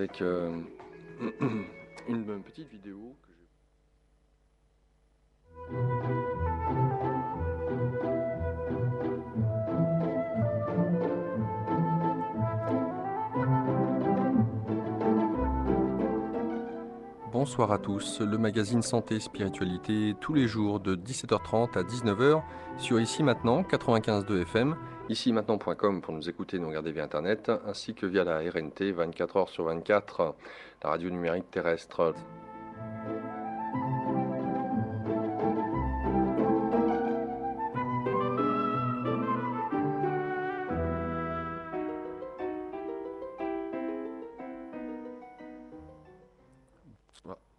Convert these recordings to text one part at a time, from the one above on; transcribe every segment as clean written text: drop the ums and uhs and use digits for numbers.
avec une petite vidéo que j'ai. Bonsoir à tous, le magazine Santé et Spiritualité tous les jours de 17h30 à 19h sur Ici Maintenant 95.2 FM, ici-maintenant.com pour nous écouter et nous regarder via Internet, ainsi que via la RNT 24h sur 24, la radio numérique terrestre.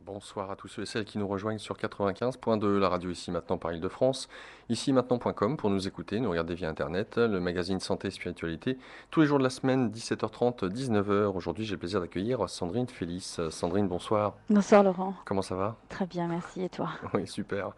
Bonsoir à tous ceux et celles qui nous rejoignent sur 95.2, la radio Ici Maintenant par Île-de-France, ici-maintenant.com pour nous écouter, nous regarder via Internet, le magazine Santé et Spiritualité, tous les jours de la semaine, 17h30, 19h. Aujourd'hui, j'ai le plaisir d'accueillir Sandrine Félix. Sandrine, bonsoir. Bonsoir Laurent. Comment ça va? Très bien, merci. Et toi? Oui, super.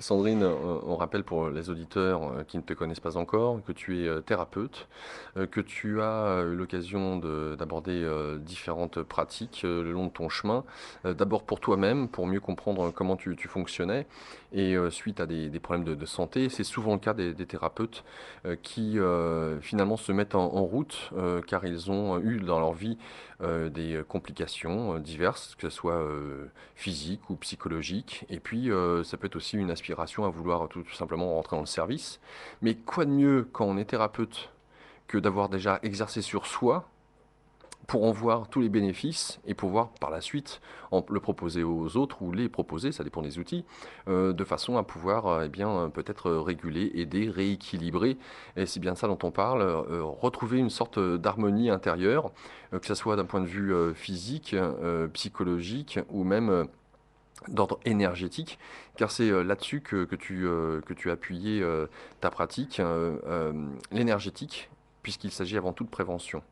Sandrine, on rappelle pour les auditeurs qui ne te connaissent pas encore que tu es thérapeute, que tu as eu l'occasion d'aborder différentes pratiques le long de ton chemin. D'abord pour toi-même, pour mieux comprendre comment tu fonctionnais, et suite à des problèmes de santé. C'est souvent le cas des thérapeutes qui finalement se mettent en route car ils ont eu dans leur vie des complications diverses, que ce soit physiques ou psychologiques. Et puis, ça peut être aussi une aspiration à vouloir tout simplement rentrer dans le service. Mais quoi de mieux quand on est thérapeute que d'avoir déjà exercé sur soi pour en voir tous les bénéfices et pouvoir par la suite le proposer aux autres ou les proposer, ça dépend des outils, de façon à pouvoir peut-être réguler, aider, rééquilibrer, et c'est bien ça dont on parle, retrouver une sorte d'harmonie intérieure, que ce soit d'un point de vue physique, psychologique ou même d'ordre énergétique, car c'est là-dessus que tu as appuyé ta pratique, l'énergétique, puisqu'il s'agit avant tout de prévention,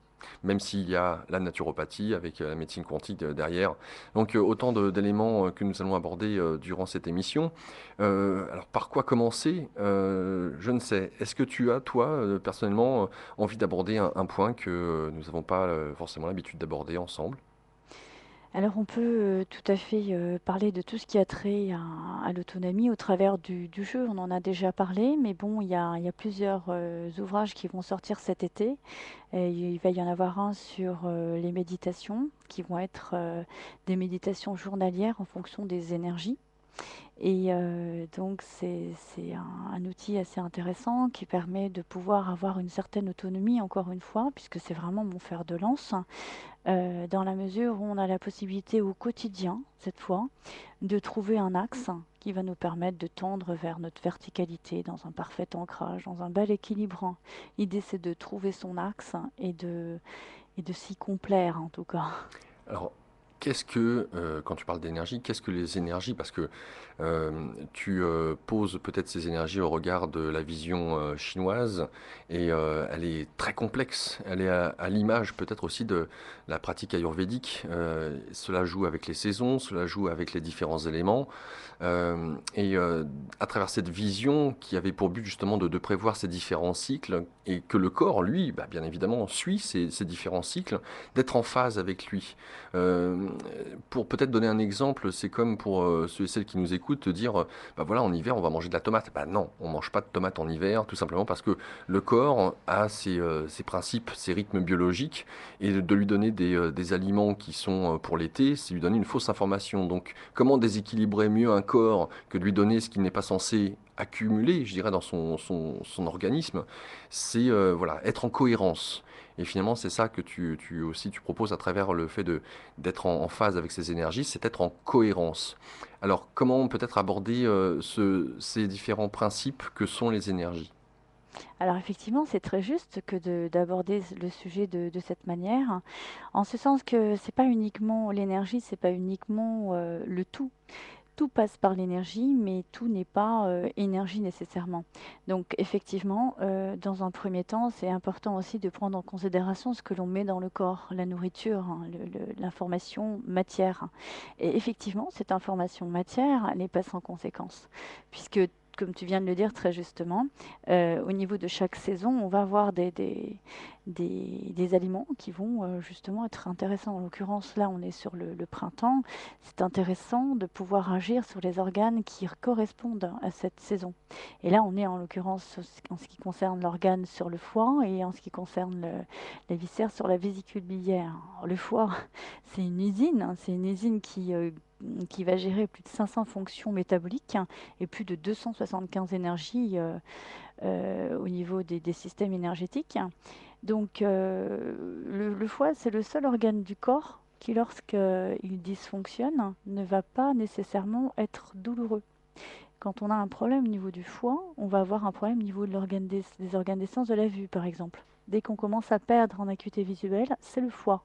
même s'il y a la naturopathie avec la médecine quantique derrière. Donc autant d'éléments que nous allons aborder durant cette émission. Alors par quoi commencer? Je ne sais. Est-ce que tu as, toi, personnellement, envie d'aborder un point que nous n'avons pas forcément l'habitude d'aborder ensemble? Alors on peut tout à fait parler de tout ce qui a trait à l'autonomie au travers du jeu. On en a déjà parlé, mais bon, il y a plusieurs ouvrages qui vont sortir cet été. Et il va y en avoir un sur les méditations, qui vont être des méditations journalières en fonction des énergies. Et donc c'est un outil assez intéressant qui permet de pouvoir avoir une certaine autonomie, encore une fois, puisque c'est vraiment mon fer de lance, dans la mesure où on a la possibilité au quotidien, cette fois, de trouver un axe qui va nous permettre de tendre vers notre verticalité, dans un parfait ancrage, dans un bel équilibre. L'idée, c'est de trouver son axe et de s'y complaire, en tout cas. Alors, quand tu parles d'énergie, qu'est-ce que les énergies? Parce que tu poses peut-être ces énergies au regard de la vision chinoise et elle est très complexe. Elle est à l'image peut-être aussi de la pratique ayurvédique. Cela joue avec les saisons, cela joue avec les différents éléments. Et à travers cette vision qui avait pour but justement de prévoir ces différents cycles et que le corps, lui, bah, bien évidemment, suit ces différents cycles, d'être en phase avec lui. Euh, pour peut-être donner un exemple, c'est comme pour ceux et celles qui nous écoutent, te dire, bah voilà, en hiver, on va manger de la tomate. Bah non, on mange pas de tomate en hiver, tout simplement parce que le corps a ses principes, ses rythmes biologiques, et de lui donner des aliments qui sont pour l'été, c'est lui donner une fausse information. Donc, comment déséquilibrer mieux un corps que de lui donner ce qu'il n'est pas censé accumuler, je dirais, dans son organisme, c'est voilà, être en cohérence. Et finalement, c'est ça que tu proposes à travers le fait d'être en phase avec ces énergies, c'est être en cohérence. Alors, comment peut-être aborder ces différents principes que sont les énergies? Alors effectivement, c'est très juste que d'aborder le sujet de cette manière, en ce sens que c'est pas uniquement l'énergie, c'est pas uniquement le tout. Tout passe par l'énergie, mais tout n'est pas énergie nécessairement. Donc effectivement, dans un premier temps, c'est important aussi de prendre en considération ce que l'on met dans le corps, la nourriture, hein, l'information matière. Et effectivement, cette information matière, elle n'est pas sans conséquence, puisque comme tu viens de le dire très justement, au niveau de chaque saison, on va avoir des aliments qui vont justement être intéressants. En l'occurrence, là, on est sur le printemps. C'est intéressant de pouvoir agir sur les organes qui correspondent à cette saison. Et là, on est en l'occurrence en ce qui concerne l'organe sur le foie et en ce qui concerne les viscères sur la vésicule biliaire. Alors, le foie, c'est une usine, hein, c'est une usine qui va gérer plus de 500 fonctions métaboliques, hein, et plus de 275 énergies au niveau des systèmes énergétiques. Donc le foie, c'est le seul organe du corps qui, lorsqu'il dysfonctionne, ne va pas nécessairement être douloureux. Quand on a un problème au niveau du foie, on va avoir un problème au niveau de des organes d'essence de la vue, par exemple. Dès qu'on commence à perdre en acuité visuelle, c'est le foie,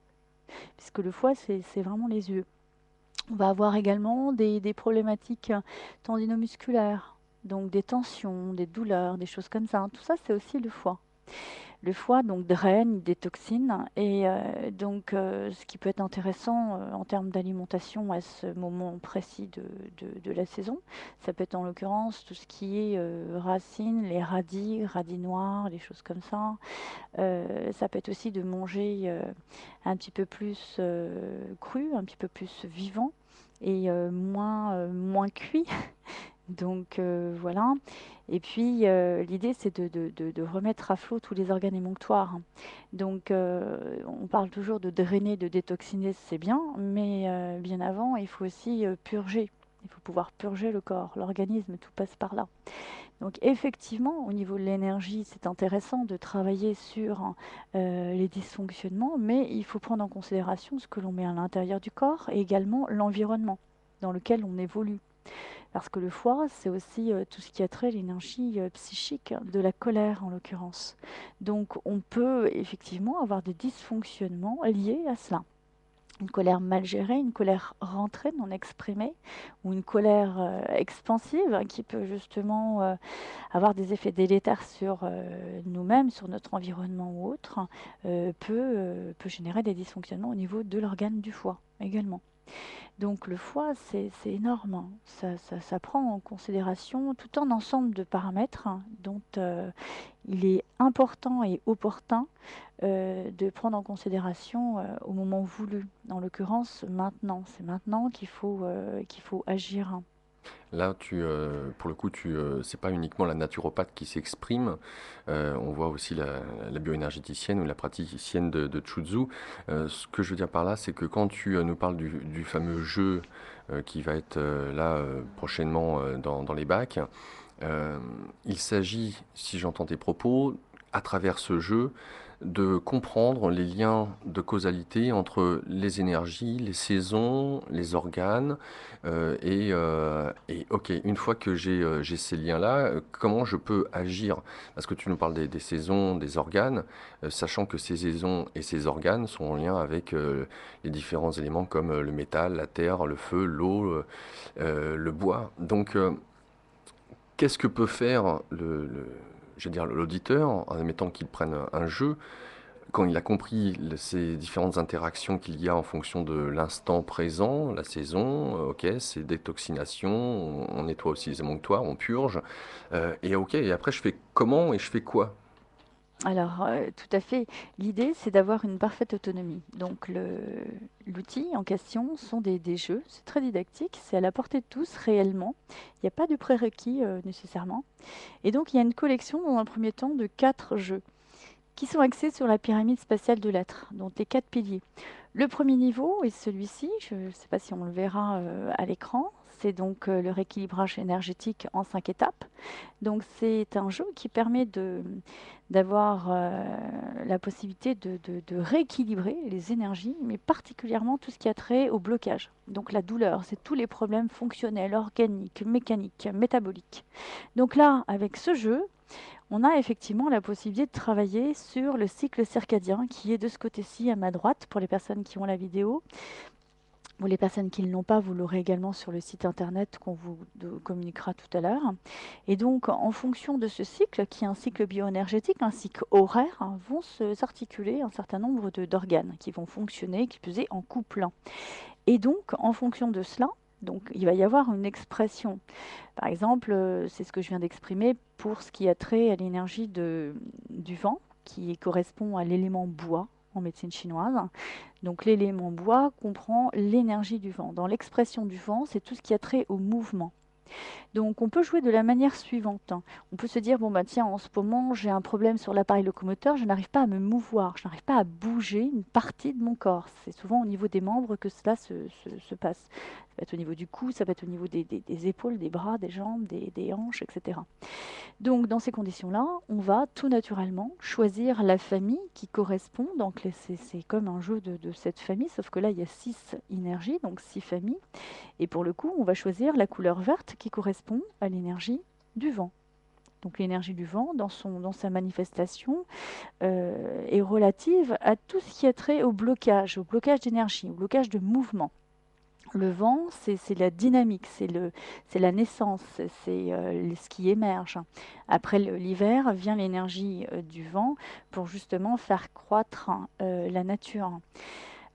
puisque le foie, c'est vraiment les yeux. On va avoir également des problématiques tendinomusculaires, donc des tensions, des douleurs, des choses comme ça, hein. Tout ça, c'est aussi le foie. Le foie donc draine des toxines et ce qui peut être intéressant en termes d'alimentation à ce moment précis de la saison, ça peut être en l'occurrence tout ce qui est racines, les radis noirs, les choses comme ça. Ça peut être aussi de manger un petit peu plus cru, un petit peu plus vivant et moins cuit. Donc voilà. Et puis l'idée, c'est de remettre à flot tous les organes émonctoires, hein. Donc on parle toujours de drainer, de détoxiner, c'est bien, mais bien avant, il faut aussi purger. Il faut pouvoir purger le corps, l'organisme, tout passe par là. Donc effectivement, au niveau de l'énergie, c'est intéressant de travailler sur les dysfonctionnements, mais il faut prendre en considération ce que l'on met à l'intérieur du corps et également l'environnement dans lequel on évolue. Parce que le foie, c'est aussi tout ce qui a trait à l'énergie psychique, de la colère en l'occurrence. Donc on peut effectivement avoir des dysfonctionnements liés à cela. Une colère mal gérée, une colère rentrée, non exprimée, ou une colère expansive, hein, qui peut justement avoir des effets délétères sur nous-mêmes, sur notre environnement ou autre, peut générer des dysfonctionnements au niveau de l'organe du foie également. Donc le foie, c'est énorme, hein. Ça prend en considération tout un ensemble de paramètres, hein, dont il est important et opportun de prendre en considération au moment voulu. En l'occurrence, maintenant. C'est maintenant qu'il faut agir, hein. Là, pour le coup, c'est pas uniquement la naturopathe qui s'exprime. On voit aussi la bioénergéticienne ou la praticienne de Chuzhu. Ce que je veux dire par là, c'est que quand tu nous parles du fameux jeu qui va être là prochainement dans les bacs, euh, il s'agit, si j'entends tes propos, à travers ce jeu, de comprendre les liens de causalité entre les énergies, les saisons, les organes, et ok, une fois que j'ai ces liens-là, comment je peux agir? Parce que tu nous parles des saisons, des organes, sachant que ces saisons et ces organes sont en lien avec les différents éléments comme le métal, la terre, le feu, l'eau, le bois. Donc, qu'est-ce que peut faire je veux dire, l'auditeur, en admettant qu'il prenne un jeu, quand il a compris ces différentes interactions qu'il y a en fonction de l'instant présent, la saison, ok, c'est détoxination, on nettoie aussi les émonctoires, on purge, et ok, et après je fais comment et je fais quoi? Alors, tout à fait. L'idée, c'est d'avoir une parfaite autonomie. Donc, l'outil en question sont des jeux. C'est très didactique, c'est à la portée de tous réellement. Il n'y a pas de prérequis nécessairement. Et donc, il y a une collection, dans un premier temps, de 4 jeux qui sont axés sur la pyramide spatiale de l'être, donc les 4 piliers. Le premier niveau est celui-ci, je ne sais pas si on le verra à l'écran, c'est donc le rééquilibrage énergétique en 5 étapes. Donc c'est un jeu qui permet d'avoir la possibilité de rééquilibrer les énergies, mais particulièrement tout ce qui a trait au blocage. Donc la douleur, c'est tous les problèmes fonctionnels, organiques, mécaniques, métaboliques. Donc là, avec ce jeu, on a effectivement la possibilité de travailler sur le cycle circadien qui est de ce côté-ci à ma droite pour les personnes qui ont la vidéo. Pour les personnes qui ne l'ont pas, vous l'aurez également sur le site internet qu'on vous communiquera tout à l'heure. Et donc, en fonction de ce cycle, qui est un cycle bioénergétique, un cycle horaire, hein, vont s'articuler un certain nombre d'organes qui vont fonctionner, qui plus est, en couple. Et donc, en fonction de cela, Donc il va y avoir une expression. Par exemple, c'est ce que je viens d'exprimer pour ce qui a trait à l'énergie du vent, qui correspond à l'élément bois en médecine chinoise. Donc l'élément bois comprend l'énergie du vent. Dans l'expression du vent, c'est tout ce qui a trait au mouvement. Donc on peut jouer de la manière suivante. On peut se dire, bon bah tiens, en ce moment j'ai un problème sur l'appareil locomoteur, je n'arrive pas à me mouvoir, je n'arrive pas à bouger une partie de mon corps. C'est souvent au niveau des membres que cela se passe. Ça peut être au niveau du cou, ça peut être au niveau des épaules, des bras, des jambes, des hanches, etc. Donc dans ces conditions-là, on va tout naturellement choisir la famille qui correspond. Donc c'est comme un jeu de cette famille, sauf que là il y a 6 énergies, donc 6 familles. Et pour le coup, on va choisir la couleur verte qui correspond à l'énergie du vent. Donc l'énergie du vent, dans sa manifestation, est relative à tout ce qui a trait au blocage d'énergie, au blocage de mouvement. Le vent, c'est la dynamique, c'est la naissance, c'est ce qui émerge. Après l'hiver vient l'énergie du vent pour justement faire croître la nature.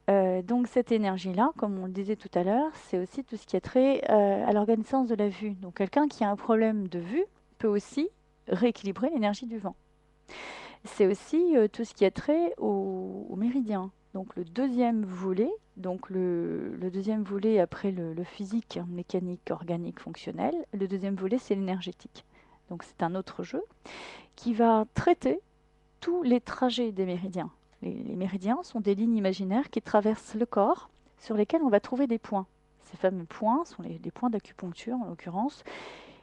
Donc cette énergie-là, comme on le disait tout à l'heure, c'est aussi tout ce qui est trait à l'organisation de la vue. Donc quelqu'un qui a un problème de vue peut aussi rééquilibrer l'énergie du vent. C'est aussi tout ce qui est trait au méridien. Donc le deuxième volet, donc le deuxième volet après le physique, mécanique, organique, fonctionnel, le deuxième volet c'est l'énergétique. Donc c'est un autre jeu qui va traiter tous les trajets des méridiens. Les méridiens sont des lignes imaginaires qui traversent le corps sur lesquels on va trouver des points. Ces fameux points sont des points d'acupuncture en l'occurrence,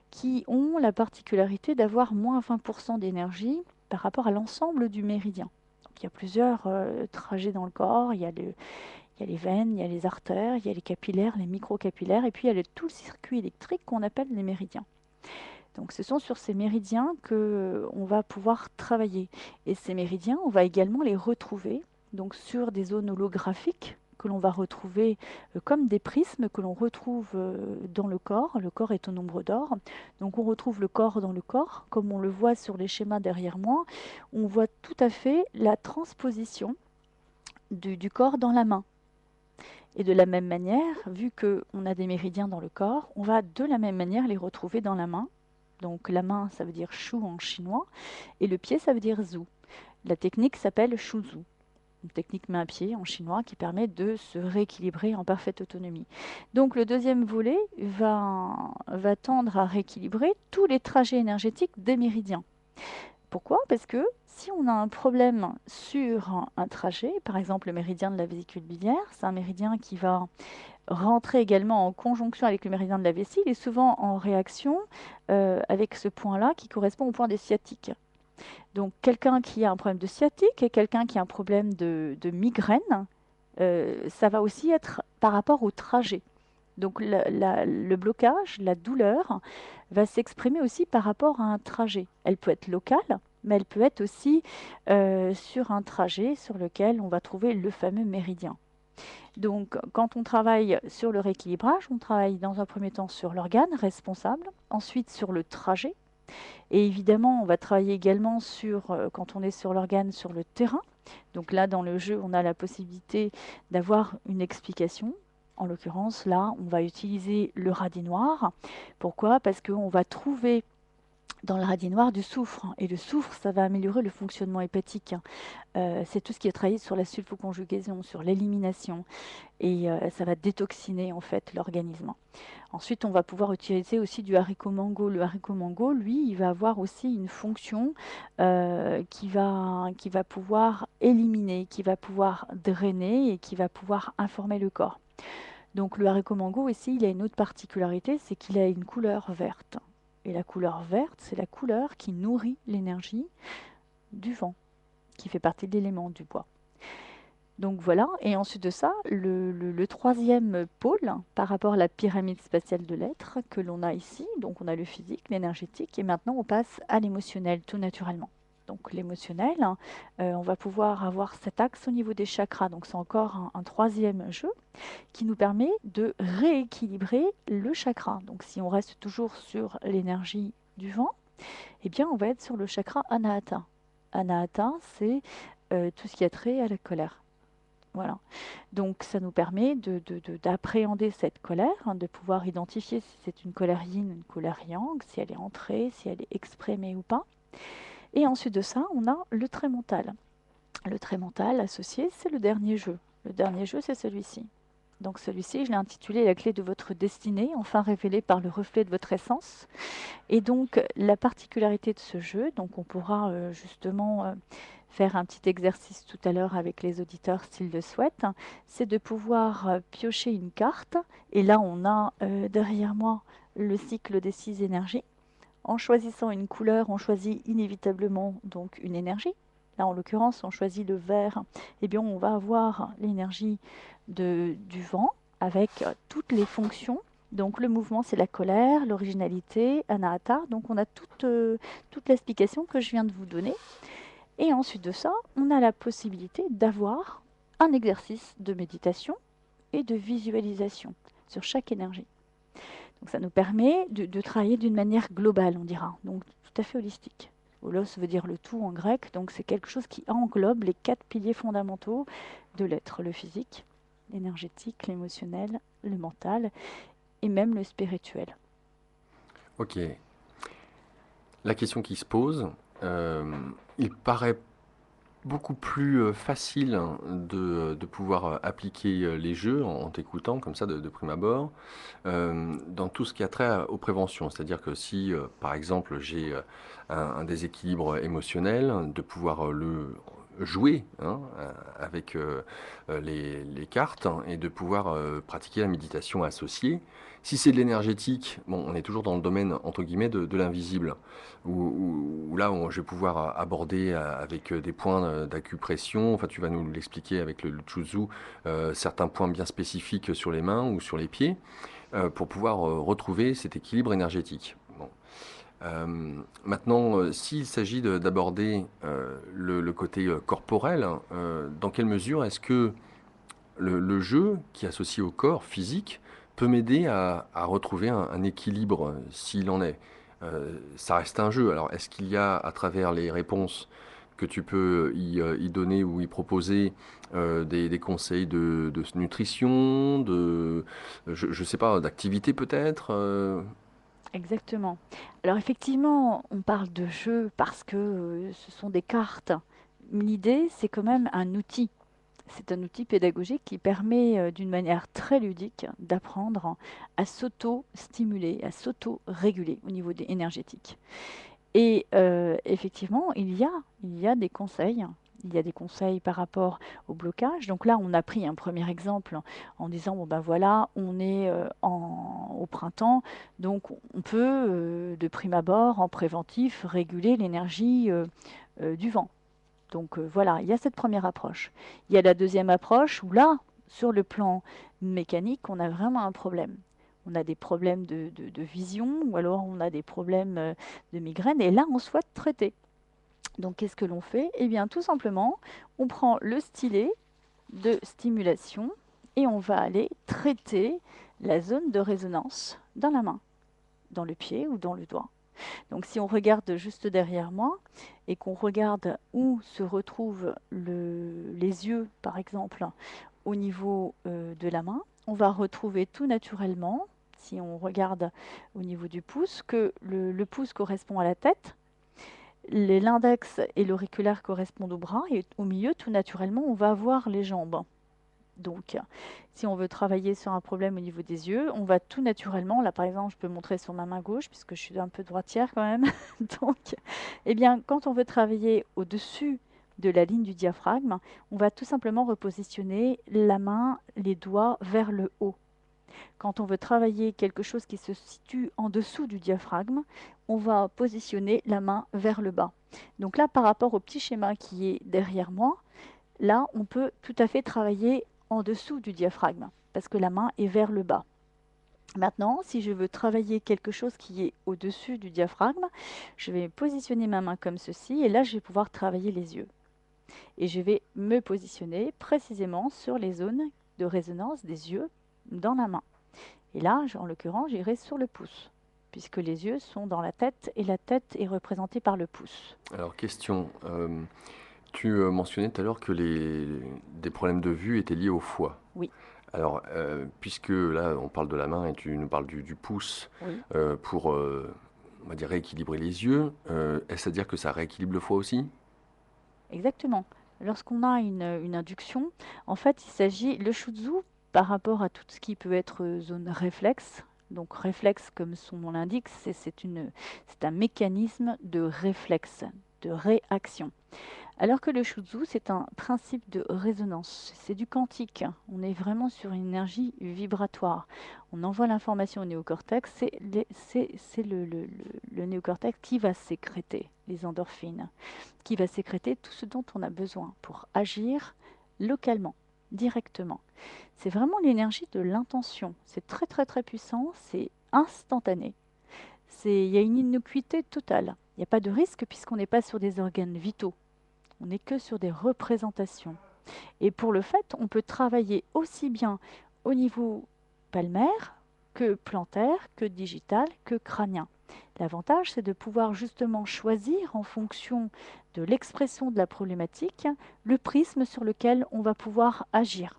qui ont la particularité d'avoir moins 20% d'énergie par rapport à l'ensemble du méridien. Donc, il y a plusieurs trajets dans le corps, il y a les veines, il y a les artères, il y a les capillaires, les microcapillaires, et puis il y a tout le circuit électrique qu'on appelle les méridiens. Donc ce sont sur ces méridiens qu'on va pouvoir travailler. Et ces méridiens, on va également les retrouver donc sur des zones holographiques que l'on va retrouver comme des prismes que l'on retrouve dans le corps. Le corps est au nombre d'or. Donc on retrouve le corps dans le corps, comme on le voit sur les schémas derrière moi. On voit tout à fait la transposition du corps dans la main. Et de la même manière, vu qu'on a des méridiens dans le corps, on va de la même manière les retrouver dans la main. Donc la main, ça veut dire shu en chinois, et le pied, ça veut dire zu. La technique s'appelle shuzu, une technique main-pied en chinois qui permet de se rééquilibrer en parfaite autonomie. Donc le deuxième volet va tendre à rééquilibrer tous les trajets énergétiques des méridiens. Pourquoi? Parce que si on a un problème sur un trajet, par exemple le méridien de la vésicule biliaire, c'est un méridien qui va rentrer également en conjonction avec le méridien de la vessie, il est souvent en réaction avec ce point-là qui correspond au point des sciatiques. Donc quelqu'un qui a un problème de sciatique et quelqu'un qui a un problème de migraine, ça va aussi être par rapport au trajet. Donc le blocage, la douleur, va s'exprimer aussi par rapport à un trajet. Elle peut être locale, mais elle peut être aussi sur un trajet sur lequel on va trouver le fameux méridien. Donc, quand on travaille sur le rééquilibrage, on travaille dans un premier temps sur l'organe responsable, ensuite sur le trajet. Et évidemment, on va travailler également sur, quand on est sur l'organe, sur le terrain. Donc là, dans le jeu, on a la possibilité d'avoir une explication. En l'occurrence, là, on va utiliser le radis noir. Pourquoi? Parce qu'on va trouver dans le radis noir du soufre. Et le soufre, ça va améliorer le fonctionnement hépatique. C'est tout ce qui est travaillé sur la sulfoconjugaison, sur l'élimination. Et ça va détoxiner en fait l'organisme. Ensuite, on va pouvoir utiliser aussi du haricot mango. Le haricot mango, lui, il va avoir aussi une fonction qui va pouvoir éliminer, qui va pouvoir drainer et qui va pouvoir informer le corps. Donc le haricot mango ici, il a une autre particularité, c'est qu'il a une couleur verte. Et la couleur verte, c'est la couleur qui nourrit l'énergie du vent, qui fait partie de l'élément du bois. Donc voilà, et ensuite de ça, le troisième pôle par rapport à la pyramide spatiale de l'être que l'on a ici, donc on a le physique, l'énergétique, et maintenant on passe à l'émotionnel tout naturellement. Donc l'émotionnel, on va pouvoir avoir cet axe au niveau des chakras, donc c'est encore un troisième jeu qui nous permet de rééquilibrer le chakra. Donc si on reste toujours sur l'énergie du vent, eh bien on va être sur le chakra Anahata. Anahata, c'est tout ce qui a trait à la colère. Voilà. Donc ça nous permet d'appréhender cette colère, hein, de pouvoir identifier si c'est une colère yin, une colère yang, si elle est entrée, si elle est exprimée ou pas. Et ensuite de ça, on a le trait mental. Le trait mental associé, c'est le dernier jeu. Le dernier jeu, c'est celui-ci. Donc celui-ci, je l'ai intitulé La clé de votre destinée, enfin révélée par le reflet de votre essence. Et donc la particularité de ce jeu, donc on pourra justement faire un petit exercice tout à l'heure avec les auditeurs s'ils le souhaitent, c'est de pouvoir piocher une carte. Et là, on a derrière moi le cycle des 6 énergies. En choisissant une couleur, on choisit inévitablement donc une énergie. Là, en l'occurrence, on choisit le vert. Eh bien, on va avoir l'énergie du vent avec toutes les fonctions. Donc, le mouvement, c'est la colère, l'originalité, anahata. Donc, on a toute l'explication que je viens de vous donner. Et ensuite de ça, on a la possibilité d'avoir un exercice de méditation et de visualisation sur chaque énergie. Donc ça nous permet de travailler d'une manière globale, on dira, donc tout à fait holistique. Holos veut dire le tout en grec, donc c'est quelque chose qui englobe les 4 piliers fondamentaux de l'être, le physique, l'énergétique, l'émotionnel, le mental et même le spirituel. Ok. La question qui se pose, il paraît beaucoup plus facile de pouvoir appliquer les jeux en t'écoutant comme ça de prime abord, dans tout ce qui a trait aux préventions. C'est-à-dire que si, par exemple, j'ai un déséquilibre émotionnel, de pouvoir le jouer, hein, avec les cartes, hein, et de pouvoir pratiquer la méditation associée. Si c'est de l'énergétique, bon, on est toujours dans le domaine entre guillemets de l'invisible, où là je vais pouvoir aborder avec des points d'acupression. Enfin, tu vas nous l'expliquer avec le Chuzu, certains points bien spécifiques sur les mains ou sur les pieds, pour pouvoir retrouver cet équilibre énergétique. Bon. Maintenant, s'il s'agit d'aborder le côté corporel, dans quelle mesure est-ce que le jeu qui est associé au corps physique peut m'aider à retrouver un équilibre, s'il en est? Ça reste un jeu. Alors, est-ce qu'il y a, à travers les réponses que tu peux y donner ou y proposer, des conseils de nutrition, je ne sais pas, d'activité peut-être, Exactement. Alors effectivement, on parle de jeu parce que ce sont des cartes. L'idée, c'est quand même un outil. C'est un outil pédagogique qui permet d'une manière très ludique d'apprendre à s'auto-stimuler, à s'auto-réguler au niveau énergétique. Et effectivement, il y a des conseils. Il y a des conseils par rapport au blocage. Donc là, on a pris un premier exemple en disant, bon ben voilà, on est au printemps, donc on peut, de prime abord, en préventif, réguler l'énergie du vent. Donc voilà, il y a cette première approche. Il y a la deuxième approche où là, sur le plan mécanique, on a vraiment un problème. On a des problèmes de vision ou alors on a des problèmes de migraine et là, on souhaite traiter. Donc qu'est-ce que l'on fait? Eh bien, tout simplement, on prend le stylet de stimulation et on va aller traiter la zone de résonance dans la main, dans le pied ou dans le doigt. Donc si on regarde juste derrière moi et qu'on regarde où se retrouvent les yeux, par exemple, au niveau de la main, on va retrouver tout naturellement, si on regarde au niveau du pouce, que le pouce correspond à la tête, l'index et l'auriculaire correspondent au bras, et au milieu, tout naturellement, on va avoir les jambes. Donc, si on veut travailler sur un problème au niveau des yeux, on va tout naturellement, là par exemple, je peux montrer sur ma main gauche, puisque je suis un peu droitière quand même. Donc, eh bien, quand on veut travailler au-dessus de la ligne du diaphragme, on va tout simplement repositionner la main, les doigts vers le haut. Quand on veut travailler quelque chose qui se situe en dessous du diaphragme, on va positionner la main vers le bas. Donc là, par rapport au petit schéma qui est derrière moi, là, on peut tout à fait travailler en dessous du diaphragme, parce que la main est vers le bas. Maintenant, si je veux travailler quelque chose qui est au-dessus du diaphragme, je vais positionner ma main comme ceci, et là, je vais pouvoir travailler les yeux. Et je vais me positionner précisément sur les zones de résonance des yeux dans la main. Et là, en l'occurrence, j'irai sur le pouce, puisque les yeux sont dans la tête, et la tête est représentée par le pouce. Alors, question. Tu, mentionnais tout à l'heure que les des problèmes de vue étaient liés au foie. Oui, Alors, puisque là, on parle de la main et tu nous parles du pouce, oui, pour, on va dire rééquilibrer les yeux, est-ce à dire que ça rééquilibre le foie aussi? exactement. Lorsqu'on a une induction, en fait, il s'agit le shutsu par rapport à tout ce qui peut être, zone réflexe, donc réflexe comme son nom l'indique, c'est un mécanisme de réflexe, de réaction. Alors que le shutsu, c'est un principe de résonance, c'est du quantique. On est vraiment sur une énergie vibratoire. On envoie l'information au néocortex, c'est le néocortex qui va sécréter les endorphines, qui va sécréter tout ce dont on a besoin pour agir localement, directement. C'est vraiment l'énergie de l'intention. C'est très très très puissant, c'est instantané. Il y a une innocuité totale. Il n'y a pas de risque puisqu'on n'est pas sur des organes vitaux. On n'est que sur des représentations. Et pour le fait, on peut travailler aussi bien au niveau palmaire que plantaire, que digital, que crânien. L'avantage, c'est de pouvoir justement choisir en fonction de l'expression de la problématique le prisme sur lequel on va pouvoir agir.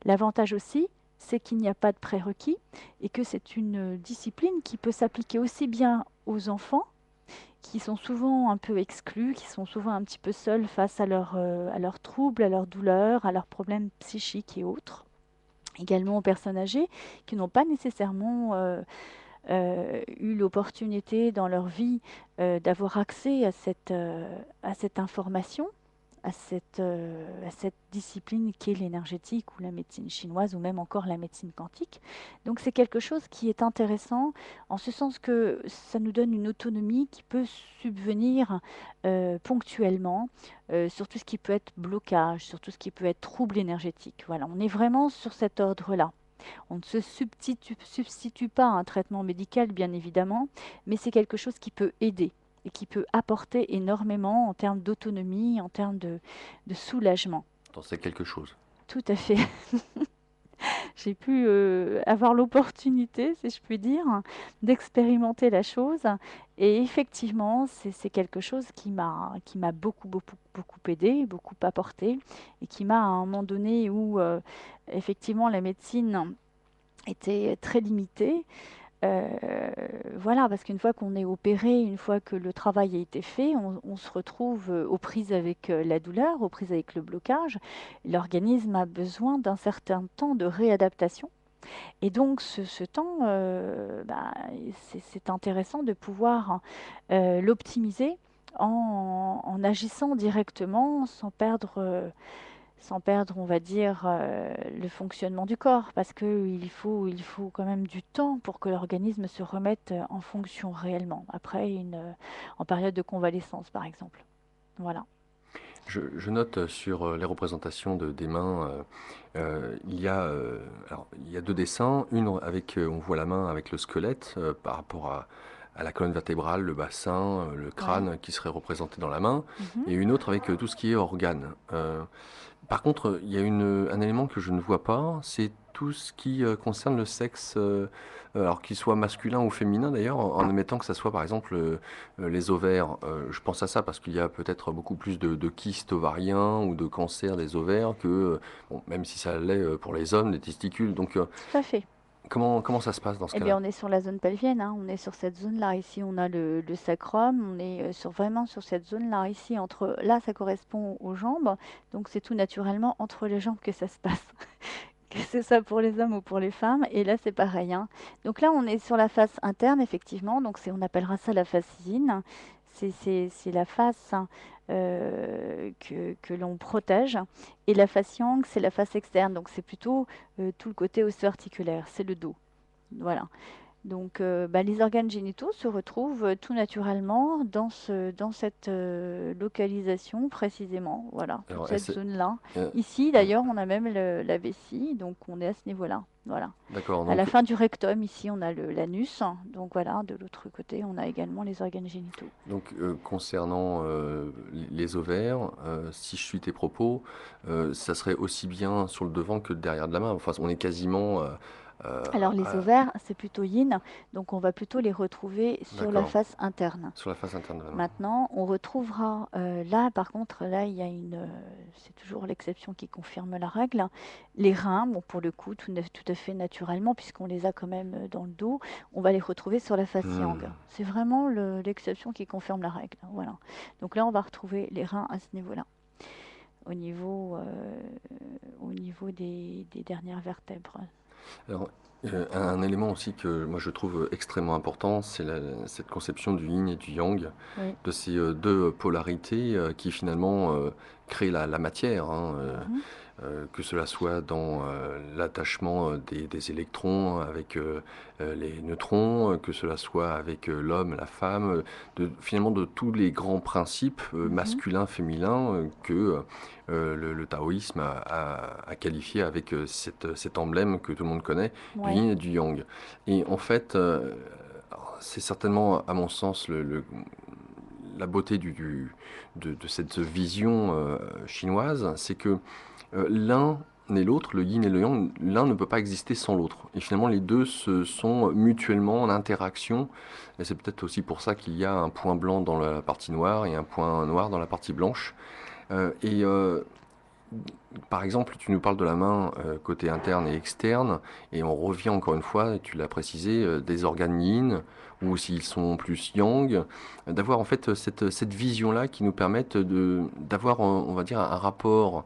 L'avantage aussi, c'est qu'il n'y a pas de prérequis et que c'est une discipline qui peut s'appliquer aussi bien aux enfants qui sont souvent un peu exclus, qui sont souvent un petit peu seuls face à leurs troubles, à leurs douleurs, à leurs problèmes psychiques et autres. Également aux personnes âgées qui n'ont pas nécessairement eu l'opportunité dans leur vie d'avoir accès à cette information, à cette discipline qui est l'énergétique ou la médecine chinoise ou même encore la médecine quantique. Donc c'est quelque chose qui est intéressant en ce sens que ça nous donne une autonomie qui peut subvenir ponctuellement sur tout ce qui peut être blocage, sur tout ce qui peut être trouble énergétique. Voilà, on est vraiment sur cet ordre-là. On ne se substitue pas à un traitement médical, bien évidemment, mais c'est quelque chose qui peut aider et qui peut apporter énormément en termes d'autonomie, en termes de soulagement. T'en sais quelque chose. Tout à fait. J'ai pu avoir l'opportunité, si je puis dire, d'expérimenter la chose. Et effectivement, c'est quelque chose qui m'a beaucoup, beaucoup, beaucoup aidé, beaucoup apporté, et qui m'a à un moment donné où effectivement la médecine était très limitée. Heu, voilà, parce qu'une fois qu'on est opéré, une fois que le travail a été fait, on se retrouve, aux prises avec, la douleur, aux prises avec le blocage. L'organisme a besoin d'un certain temps de réadaptation et donc ce temps, bah, c'est intéressant de pouvoir, l'optimiser en agissant directement sans perdre, on va dire, le fonctionnement du corps, parce qu'il faut quand même du temps pour que l'organisme se remette en fonction réellement, après en période de convalescence, par exemple. Voilà. Je note sur les représentations des mains, il y a, alors, il y a deux dessins. Une avec, on voit la main avec le squelette par rapport à la colonne vertébrale, le bassin, le Ouais. crâne qui serait représenté dans la main, Mhm. et une autre avec tout ce qui est organes. Par contre, il y a un élément que je ne vois pas, c'est tout ce qui concerne le sexe, alors qu'il soit masculin ou féminin d'ailleurs, en admettant que ça soit par exemple les ovaires. Je pense à ça parce qu'il y a peut-être beaucoup plus de kystes ovariens ou de cancers des ovaires que, bon, même si ça l'est pour les hommes, des testicules. Donc, Tout à fait. comment ça se passe dans ce Eh bien, cas-là? on est sur la zone pelvienne, hein, on est sur cette zone-là. Ici, on a le sacrum, on est vraiment sur cette zone-là. Ici, là, ça correspond aux jambes, donc c'est tout naturellement entre les jambes que ça se passe. Que c'est ça pour les hommes ou pour les femmes. Et là, c'est pareil, hein. Donc là, on est sur la face interne, effectivement. Donc on appellera ça la face yin. C'est la face hein, que l'on protège. Et la face yang, c'est la face externe. Donc c'est plutôt tout le côté osso-articulaire. C'est le dos. Voilà. Donc, bah, les organes génitaux se retrouvent tout naturellement dans cette localisation précisément. Voilà, toute Alors, cette zone-là. euh, Ici, hum, d'ailleurs, on a même la vessie, donc on est à ce niveau-là. Voilà. d'accord, À la donc fin du rectum, ici, on a l'anus. Donc voilà, de l'autre côté, on a également les organes génitaux. Concernant, les ovaires, si je suis tes propos, ça serait aussi bien sur le devant que derrière de la main. Enfin, on est quasiment, Alors les à- ovaires, c'est plutôt yin, donc on va plutôt les retrouver sur la d'accord, face interne. sur la face interne de la main. Maintenant, on retrouvera là, par contre, là, il y a c'est toujours l'exception qui confirme la règle. Les reins, bon, pour le coup, tout à fait naturellement, puisqu'on les a quand même dans le dos, on va les retrouver sur la face yang. Hmm. C'est vraiment l'exception qui confirme la règle. Voilà. Donc là, on va retrouver les reins à ce niveau-là, au niveau, des dernières vertèbres. Alors, un élément aussi que moi je trouve extrêmement important, c'est cette conception du yin et du yang, Oui. de ces deux polarités qui finalement créent la matière, hein, Mhm. que cela soit dans l'attachement des électrons avec les neutrons, que cela soit avec l'homme, la femme, finalement de tous les grands principes Mhm. masculins, féminins que le taoïsme a qualifié avec cet emblème que tout le monde connaît, du Ouais. yin et du yang. Et en fait, c'est certainement, à mon sens, la beauté de cette vision chinoise, c'est que l'un et l'autre, le yin et le yang, l'un ne peut pas exister sans l'autre. Et finalement, les deux se sont mutuellement en interaction. Et c'est peut-être aussi pour ça qu'il y a un point blanc dans la partie noire et un point noir dans la partie blanche. Et par exemple, tu nous parles de la main côté interne et externe, et on revient encore une fois, et tu l'as précisé, des organes yin, ou s'ils sont plus yang, d'avoir en fait cette vision-là qui nous permette d'avoir, on va dire, un rapport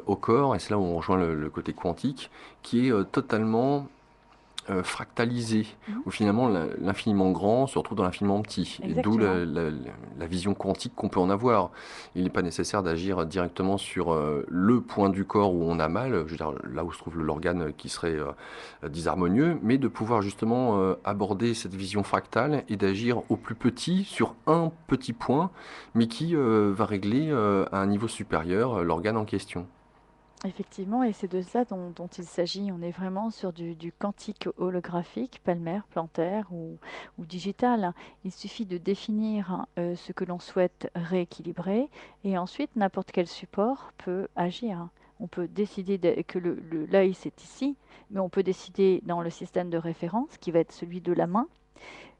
au corps, et c'est là où on rejoint le côté quantique, qui est totalement fractalisé, Mhm. où finalement l'infiniment grand se retrouve dans l'infiniment petit, et d'où Exactement. la vision quantique qu'on peut en avoir. Il n'est pas nécessaire d'agir directement sur le point du corps où on a mal, je veux dire là où se trouve l'organe qui serait disharmonieux, mais de pouvoir justement aborder cette vision fractale et d'agir au plus petit sur un petit point, mais qui va régler à un niveau supérieur l'organe en question. Effectivement, et c'est de ça dont il s'agit. On est vraiment sur du quantique holographique, palmaire, plantaire ou digital. Il suffit de définir ce que l'on souhaite rééquilibrer et ensuite n'importe quel support peut agir. On peut décider que l'œil c'est ici, mais on peut décider dans le système de référence qui va être celui de la main.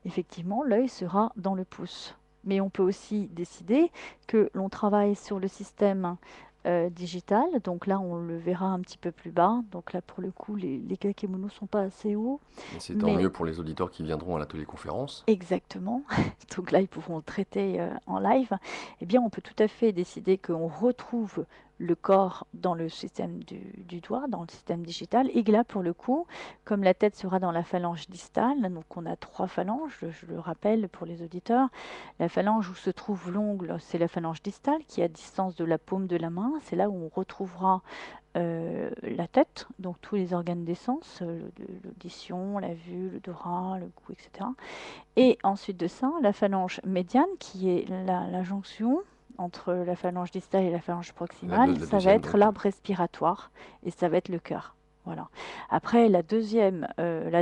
Effectivement, l'œil sera dans le pouce. Mais on peut aussi décider que l'on travaille sur le système digital. Donc là, on le verra un petit peu plus bas. Donc là, pour le coup, les kakémonos ne sont pas assez hauts. Et c'est tant Mais mieux pour les auditeurs qui viendront à l'atelier conférence. exactement. Donc là, ils pourront le traiter en live. Eh bien, on peut tout à fait décider qu'on retrouve le corps dans le système du doigt, dans le système digital. Et que là, pour le coup, comme la tête sera dans la phalange distale, donc on a trois phalanges, je le rappelle pour les auditeurs. La phalange où se trouve l'ongle, c'est la phalange distale qui est à distance de la paume de la main. C'est là où on retrouvera la tête, donc tous les organes des sens, l'audition, la vue, l'odorat, le goût, etc. Et ensuite de ça, la phalange médiane, qui est la jonction entre la phalange distale et la phalange proximale, La ça va deuxième être donc. l'arbre respiratoire et ça va être le cœur. Voilà. Après, la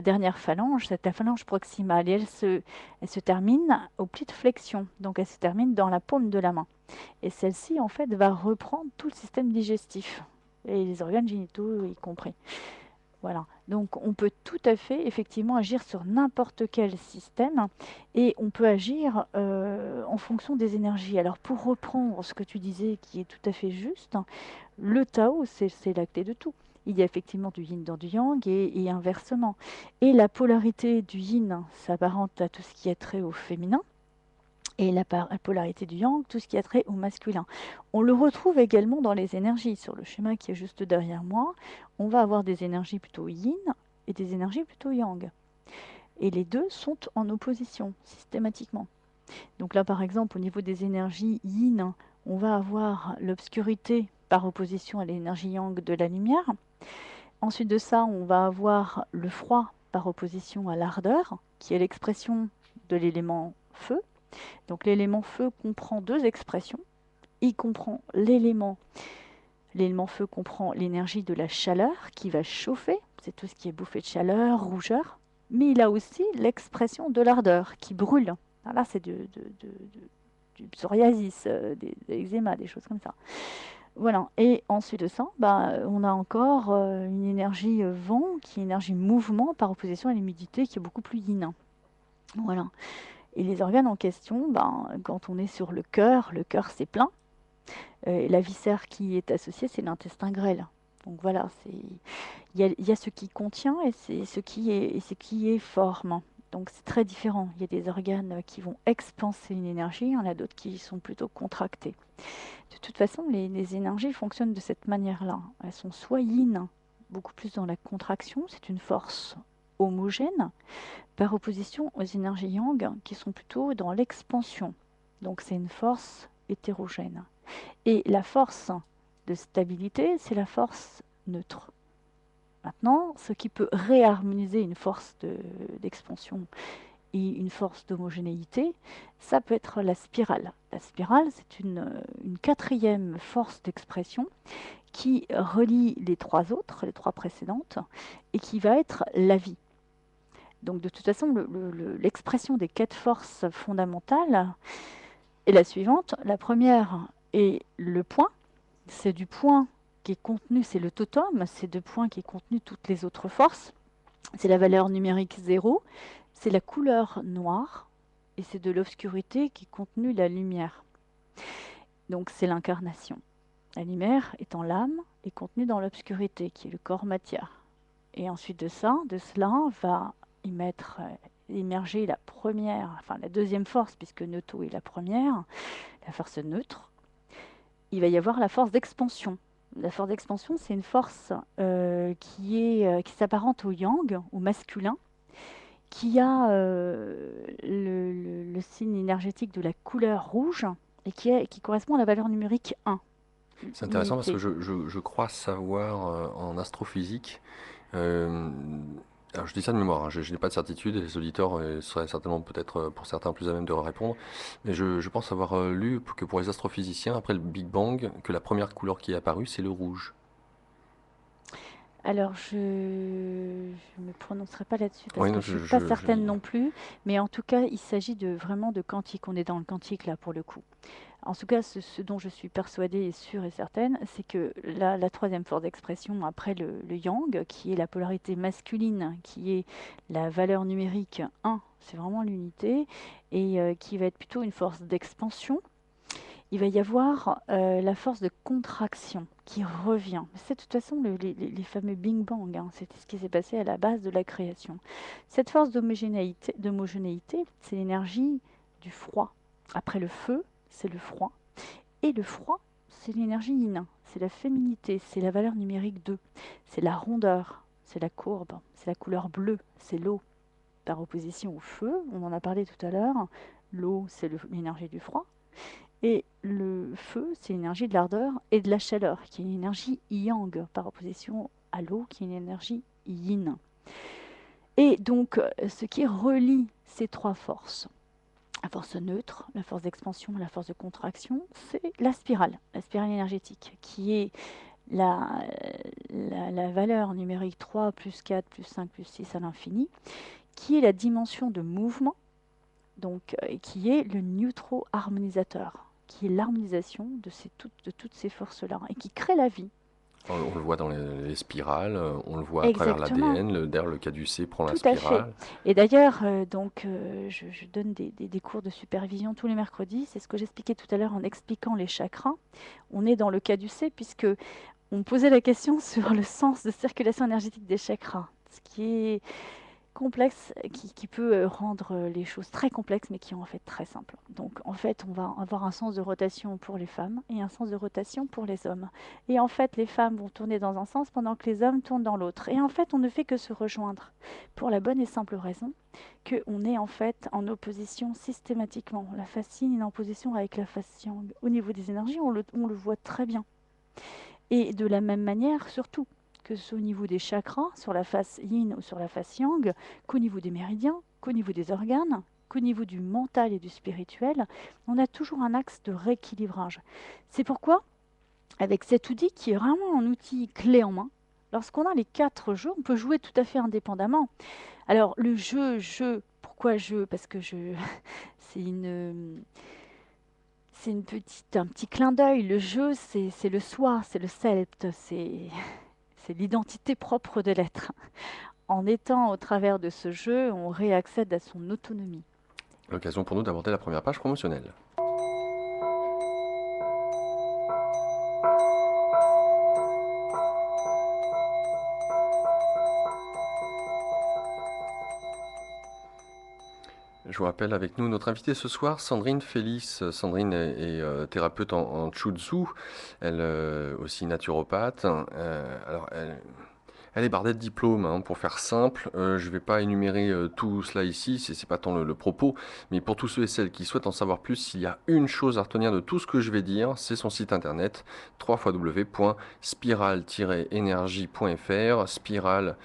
dernière phalange, c'est la phalange proximale et elle se termine au pli de flexion, donc elle se termine dans la paume de la main. Et celle-ci, en fait, va reprendre tout le système digestif et les organes génitaux y compris. Voilà. Donc on peut tout à fait effectivement agir sur n'importe quel système et on peut agir en fonction des énergies. Alors pour reprendre ce que tu disais qui est tout à fait juste, le Tao, c'est la clé de tout. Il y a effectivement du yin dans du yang et inversement. Et la polarité du yin s'apparente à tout ce qui est trait au féminin et la polarité du yang, tout ce qui a trait au masculin. On le retrouve également dans les énergies. Sur le schéma qui est juste derrière moi, on va avoir des énergies plutôt yin et des énergies plutôt yang. Et les deux sont en opposition systématiquement. Donc là, par exemple, au niveau des énergies yin, on va avoir l'obscurité par opposition à l'énergie yang de la lumière. Ensuite de ça, on va avoir le froid par opposition à l'ardeur, qui est l'expression de l'élément feu. Donc l'élément feu comprend deux expressions. Il comprend l'élément feu comprend l'énergie de la chaleur qui va chauffer, c'est tout ce qui est bouffée de chaleur, rougeur, mais il a aussi l'expression de l'ardeur qui brûle. Alors là, c'est du psoriasis, des eczémas, des choses comme ça. Voilà. Et ensuite de ça, bah, on a encore une énergie vent qui est énergie mouvement par opposition à l'humidité qui est beaucoup plus yin. Voilà. Et les organes en question, ben, quand on est sur le cœur c'est plein. Et la viscère qui est associée, c'est l'intestin grêle. Donc voilà, il y a ce qui contient et c'est ce qui est forme. Donc c'est très différent. Il y a des organes qui vont expanser une énergie, il y en a d'autres qui sont plutôt contractés. De toute façon, les énergies fonctionnent de cette manière-là. Elles sont soit yin, beaucoup plus dans la contraction, c'est une force homogène, par opposition aux énergies yang qui sont plutôt dans l'expansion. Donc c'est une force hétérogène. Et la force de stabilité, c'est la force neutre. Maintenant, ce qui peut réharmoniser une force d'expansion et une force d'homogénéité, ça peut être la spirale. La spirale, c'est une quatrième force d'expression qui relie les trois autres, les trois précédentes, et qui va être la vie. Donc de toute façon, l'expression des quatre forces fondamentales est la suivante. La première est le point. C'est du point qui est contenu, c'est le totem, c'est de points qui est contenu toutes les autres forces. C'est la valeur numérique 0, c'est la couleur noire, et c'est de l'obscurité qui est contenue la lumière. Donc c'est l'incarnation. La lumière étant l'âme est contenue dans l'obscurité, qui est le corps matière. Et ensuite de cela va émerger la première, enfin la deuxième force, puisque Noto est la première, la force neutre. Il va y avoir la force d'expansion. La force d'expansion, c'est une force qui s'apparente au yang, au masculin, qui a le signe énergétique de la couleur rouge et qui correspond à la valeur numérique 1, C'est intéressant parce que l'unité. je crois savoir en astrophysique. euh, alors je dis ça de mémoire, hein, je n'ai pas de certitude et les auditeurs seraient certainement peut-être pour certains plus à même de répondre. Mais je pense avoir lu que pour les astrophysiciens, après le Big Bang, que la première couleur qui est apparue, c'est le rouge. Alors, je ne me prononcerai pas là-dessus parce Oui, que non, je ne suis pas certaine non plus, mais en tout cas, il s'agit vraiment de quantique. On est dans le quantique là pour le coup. En tout cas, ce dont je suis persuadée et sûre et certaine, c'est que la troisième force d'expression après le yang, qui est la polarité masculine, qui est la valeur numérique 1, c'est vraiment l'unité, et qui va être plutôt une force d'expansion, il va y avoir la force de contraction qui revient. C'est de toute façon les fameux Big Bang, hein, c'était ce qui s'est passé à la base de la création. Cette force d'homogénéité, c'est l'énergie du froid. Après le feu, c'est le froid. Et le froid, c'est l'énergie yin, c'est la féminité, c'est la valeur numérique 2, c'est la rondeur, c'est la courbe, c'est la couleur bleue, c'est l'eau. Par opposition au feu, on en a parlé tout à l'heure, l'eau, c'est l'énergie du froid. Et le feu, c'est l'énergie de l'ardeur et de la chaleur, qui est une énergie yang, par opposition à l'eau, qui est une énergie yin. Et donc, ce qui relie ces trois forces, la force neutre, la force d'expansion, la force de contraction, c'est la spirale énergétique, qui est la valeur numérique 3, plus 4, plus 5, plus 6 à l'infini, qui est la dimension de mouvement, donc, qui est le neutro-harmonisateur, qui est l'harmonisation de toutes ces forces-là, et qui crée la vie. On le voit dans les spirales, on le voit à travers Exactement, l'ADN. D'ailleurs, le caducée prend la tout à fait. spirale. Et d'ailleurs, je donne des cours de supervision tous les mercredis. C'est ce que j'expliquais tout à l'heure en expliquant les chakras. On est dans le cas du C, puisque on me posait la question sur le sens de circulation énergétique des chakras, ce qui est complexe, qui peut rendre les choses très complexes, mais qui est en fait très simple. Donc en fait, on va avoir un sens de rotation pour les femmes et un sens de rotation pour les hommes. Et en fait, les femmes vont tourner dans un sens pendant que les hommes tournent dans l'autre. Et en fait, on ne fait que se rejoindre pour la bonne et simple raison qu'on est en fait en opposition systématiquement. La face yin est en opposition avec la face yang. Au niveau des énergies, on le voit très bien. Et de la même manière, surtout, que ce soit au niveau des chakras, sur la face yin ou sur la face yang, qu'au niveau des méridiens, qu'au niveau des organes, qu'au niveau du mental et du spirituel, on a toujours un axe de rééquilibrage. C'est pourquoi, avec cet outil qui est vraiment un outil clé en main, lorsqu'on a les 4 jeux, on peut jouer tout à fait indépendamment. Alors le pourquoi jeu? Parce que c'est c'est un petit clin d'œil. Le jeu, c'est le soi, c'est le self, c'est l'identité propre de l'être. En étant au travers de ce jeu, on réaccède à son autonomie. L'occasion pour nous d'aborder la première page promotionnelle. Je vous rappelle avec nous notre invitée ce soir, Sandrine Félix. Sandrine est thérapeute en Chuzhu, elle aussi naturopathe. Alors elle est bardée de diplômes, hein, pour faire simple. Je ne vais pas énumérer tout cela ici, c'est pas tant le propos, mais pour tous ceux et celles qui souhaitent en savoir plus, s'il y a une chose à retenir de tout ce que je vais dire, c'est son site internet www.spiral-énergie.fr, spiral-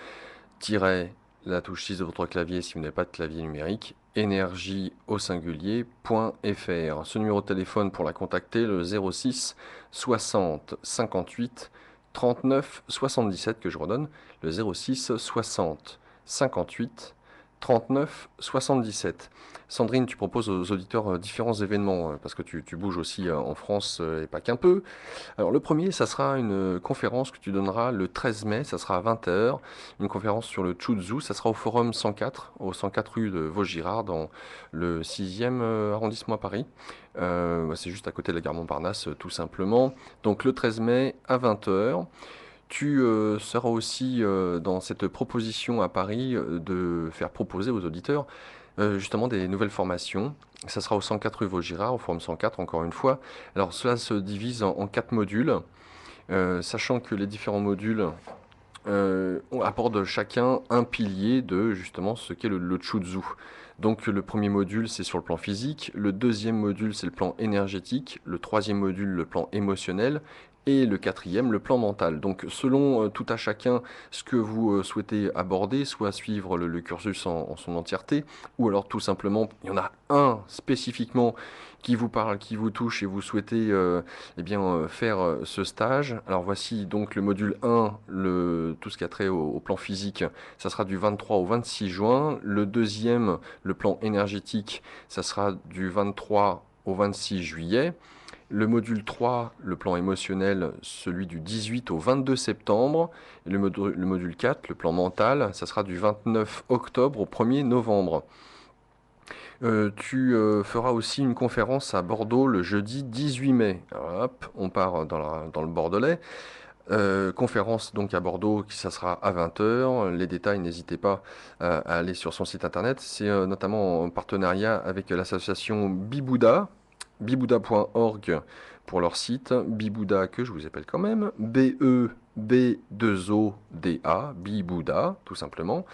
la touche 6 de votre clavier si vous n'avez pas de clavier numérique, énergie au singulier.fr. Ce numéro de téléphone pour la contacter, le 06 60 58 39 77 que je redonne, le 06 60 58 39 77. Sandrine, tu proposes aux auditeurs différents événements, parce que tu bouges aussi en France et pas qu'un peu. Alors le premier, ça sera une conférence que tu donneras le 13 mai, ça sera à 20 heures, une conférence sur le Chuzhu, ça sera au Forum 104, au 104 rue de Vaugirard, dans le 6e arrondissement à Paris. C'est juste à côté de la gare Montparnasse, tout simplement. Donc le 13 mai à 20 heures. Tu seras aussi dans cette proposition à Paris de faire proposer aux auditeurs justement des nouvelles formations. Ça sera au 104 rue Vaugirard, au Forum 104 encore une fois. Alors cela se divise en 4 modules, sachant que les différents modules abordent chacun un pilier de justement ce qu'est le Chuzhu. Donc le premier module c'est sur le plan physique, le deuxième module c'est le plan énergétique, le troisième module le plan émotionnel, et le quatrième, le plan mental. Donc selon tout à chacun ce que vous souhaitez aborder, soit suivre le cursus en son entièreté, ou alors tout simplement, il y en a un spécifiquement qui vous parle, qui vous touche et vous souhaitez eh bien, faire ce stage. Alors voici donc le module 1, tout ce qui a trait au plan physique, ça sera du 23 au 26 juin. Le deuxième, le plan énergétique, ça sera du 23 au 26 juillet. Le module 3, le plan émotionnel, celui du 18 au 22 septembre. Et le module 4, le plan mental, ça sera du 29 octobre au 1er novembre. Tu feras aussi une conférence à Bordeaux le jeudi 18 mai. Alors, hop, on part dans le Bordelais. Conférence donc à Bordeaux, ça sera à 20 heures. Les détails, n'hésitez pas à aller sur son site internet. C'est notamment en partenariat avec l'association Bibouda, bibouda.org pour leur site. Bibouda, que je vous appelle quand même, B-E-B-2-O-D-A, Bibouda, tout simplement.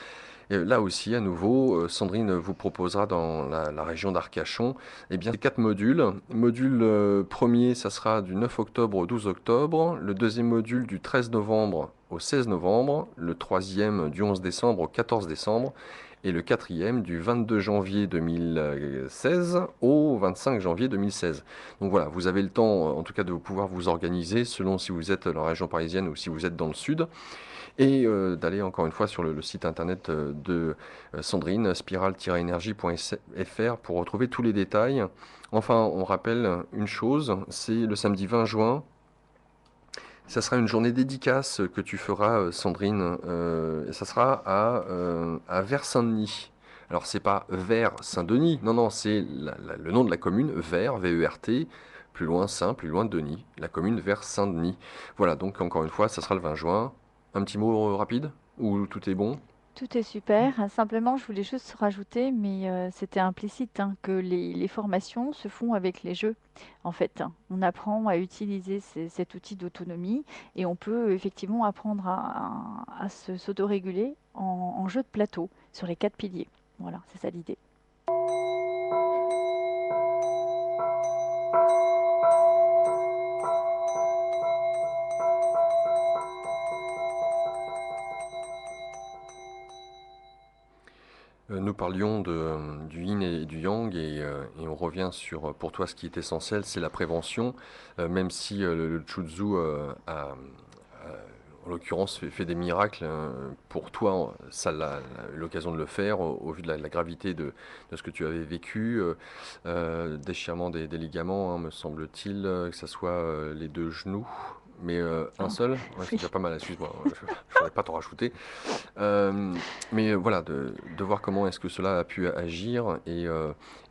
Et là aussi, à nouveau, Sandrine vous proposera dans la région d'Arcachon eh bien, 4 modules. Module premier, ça sera du 9 octobre au 12 octobre. Le deuxième module du 13 novembre au 16 novembre. Le troisième du 11 décembre au 14 décembre. Et le quatrième du 22 janvier 2016 au 25 janvier 2016. Donc voilà, vous avez le temps en tout cas de pouvoir vous organiser selon si vous êtes dans la région parisienne ou si vous êtes dans le sud. Et d'aller encore une fois sur le site internet de Sandrine, spiral-énergie.fr pour retrouver tous les détails. Enfin, on rappelle une chose, c'est le samedi 20 juin. Ça sera une journée dédicace que tu feras, Sandrine. Et ça sera à Vers-Saint-Denis. Alors, c'est pas vers Saint-Denis, non, non, c'est le nom de la commune, Vers, V-E-R-T, plus loin Saint, plus loin Denis, la commune Vers-Saint-Denis. Voilà, donc encore une fois, ça sera le 20 juin. Un petit mot rapide, ou tout est bon? Tout est super. Simplement, je voulais juste rajouter, mais c'était implicite, hein, que les formations se font avec les jeux, en fait. On apprend à utiliser cet outil d'autonomie et on peut effectivement apprendre à s'autoréguler en jeu de plateau sur les 4 piliers. Voilà, c'est ça l'idée. Nous parlions du yin et du yang et on revient sur, pour toi, ce qui est essentiel, c'est la prévention, même si le Chuzhu en l'occurrence, fait des miracles, pour toi, ça eu l'occasion de le faire au vu de la gravité de ce que tu avais vécu, déchirement des ligaments, hein, me semble-t-il, que ça soit, les 2 genoux, mais, un Enfin, seul? Ouais, c'est oui. déjà pas mal, excuse-moi, je voudrais pas t'en rajouter. Mais, voilà, de voir comment est-ce que cela a pu agir et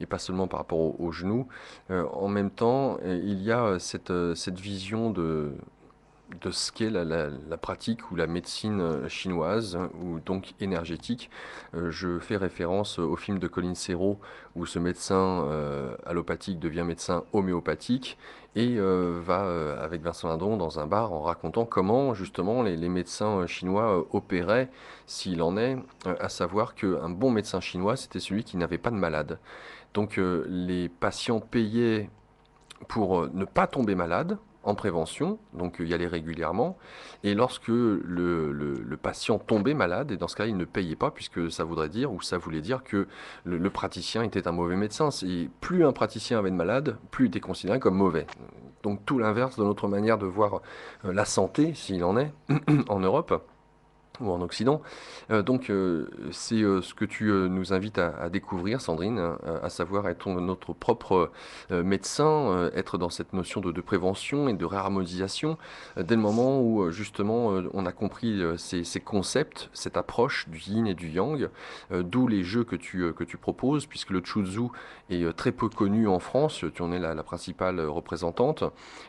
pas seulement par rapport aux genoux. En même temps, il y a, cette vision de ce qu'est la pratique ou la médecine chinoise ou donc énergétique. Je fais référence au film de Colin Serrault où ce médecin allopathique devient médecin homéopathique et va avec Vincent Lindon dans un bar en racontant comment justement les médecins chinois opéraient, s'il en est, à savoir qu'un bon médecin chinois, c'était celui qui n'avait pas de malade. Donc les patients payaient pour ne pas tomber malade en prévention, donc y aller régulièrement. Et lorsque le patient tombait malade, et dans ce cas, il ne payait pas, puisque ça voudrait dire, ou ça voulait dire que le praticien était un mauvais médecin. Plus un praticien avait de malade, plus il était considéré comme mauvais. Donc tout l'inverse de notre manière de voir la santé, s'il en est, en Europe ou en Occident. C'est ce que tu nous invites à découvrir, Sandrine, hein, à savoir être notre propre médecin, être dans cette notion de prévention et de réharmonisation, dès le moment où justement on a compris ces concepts, cette approche du yin et du yang, d'où les jeux que tu proposes, puisque le Chuzu est très peu connu en France, tu en es la principale représentante,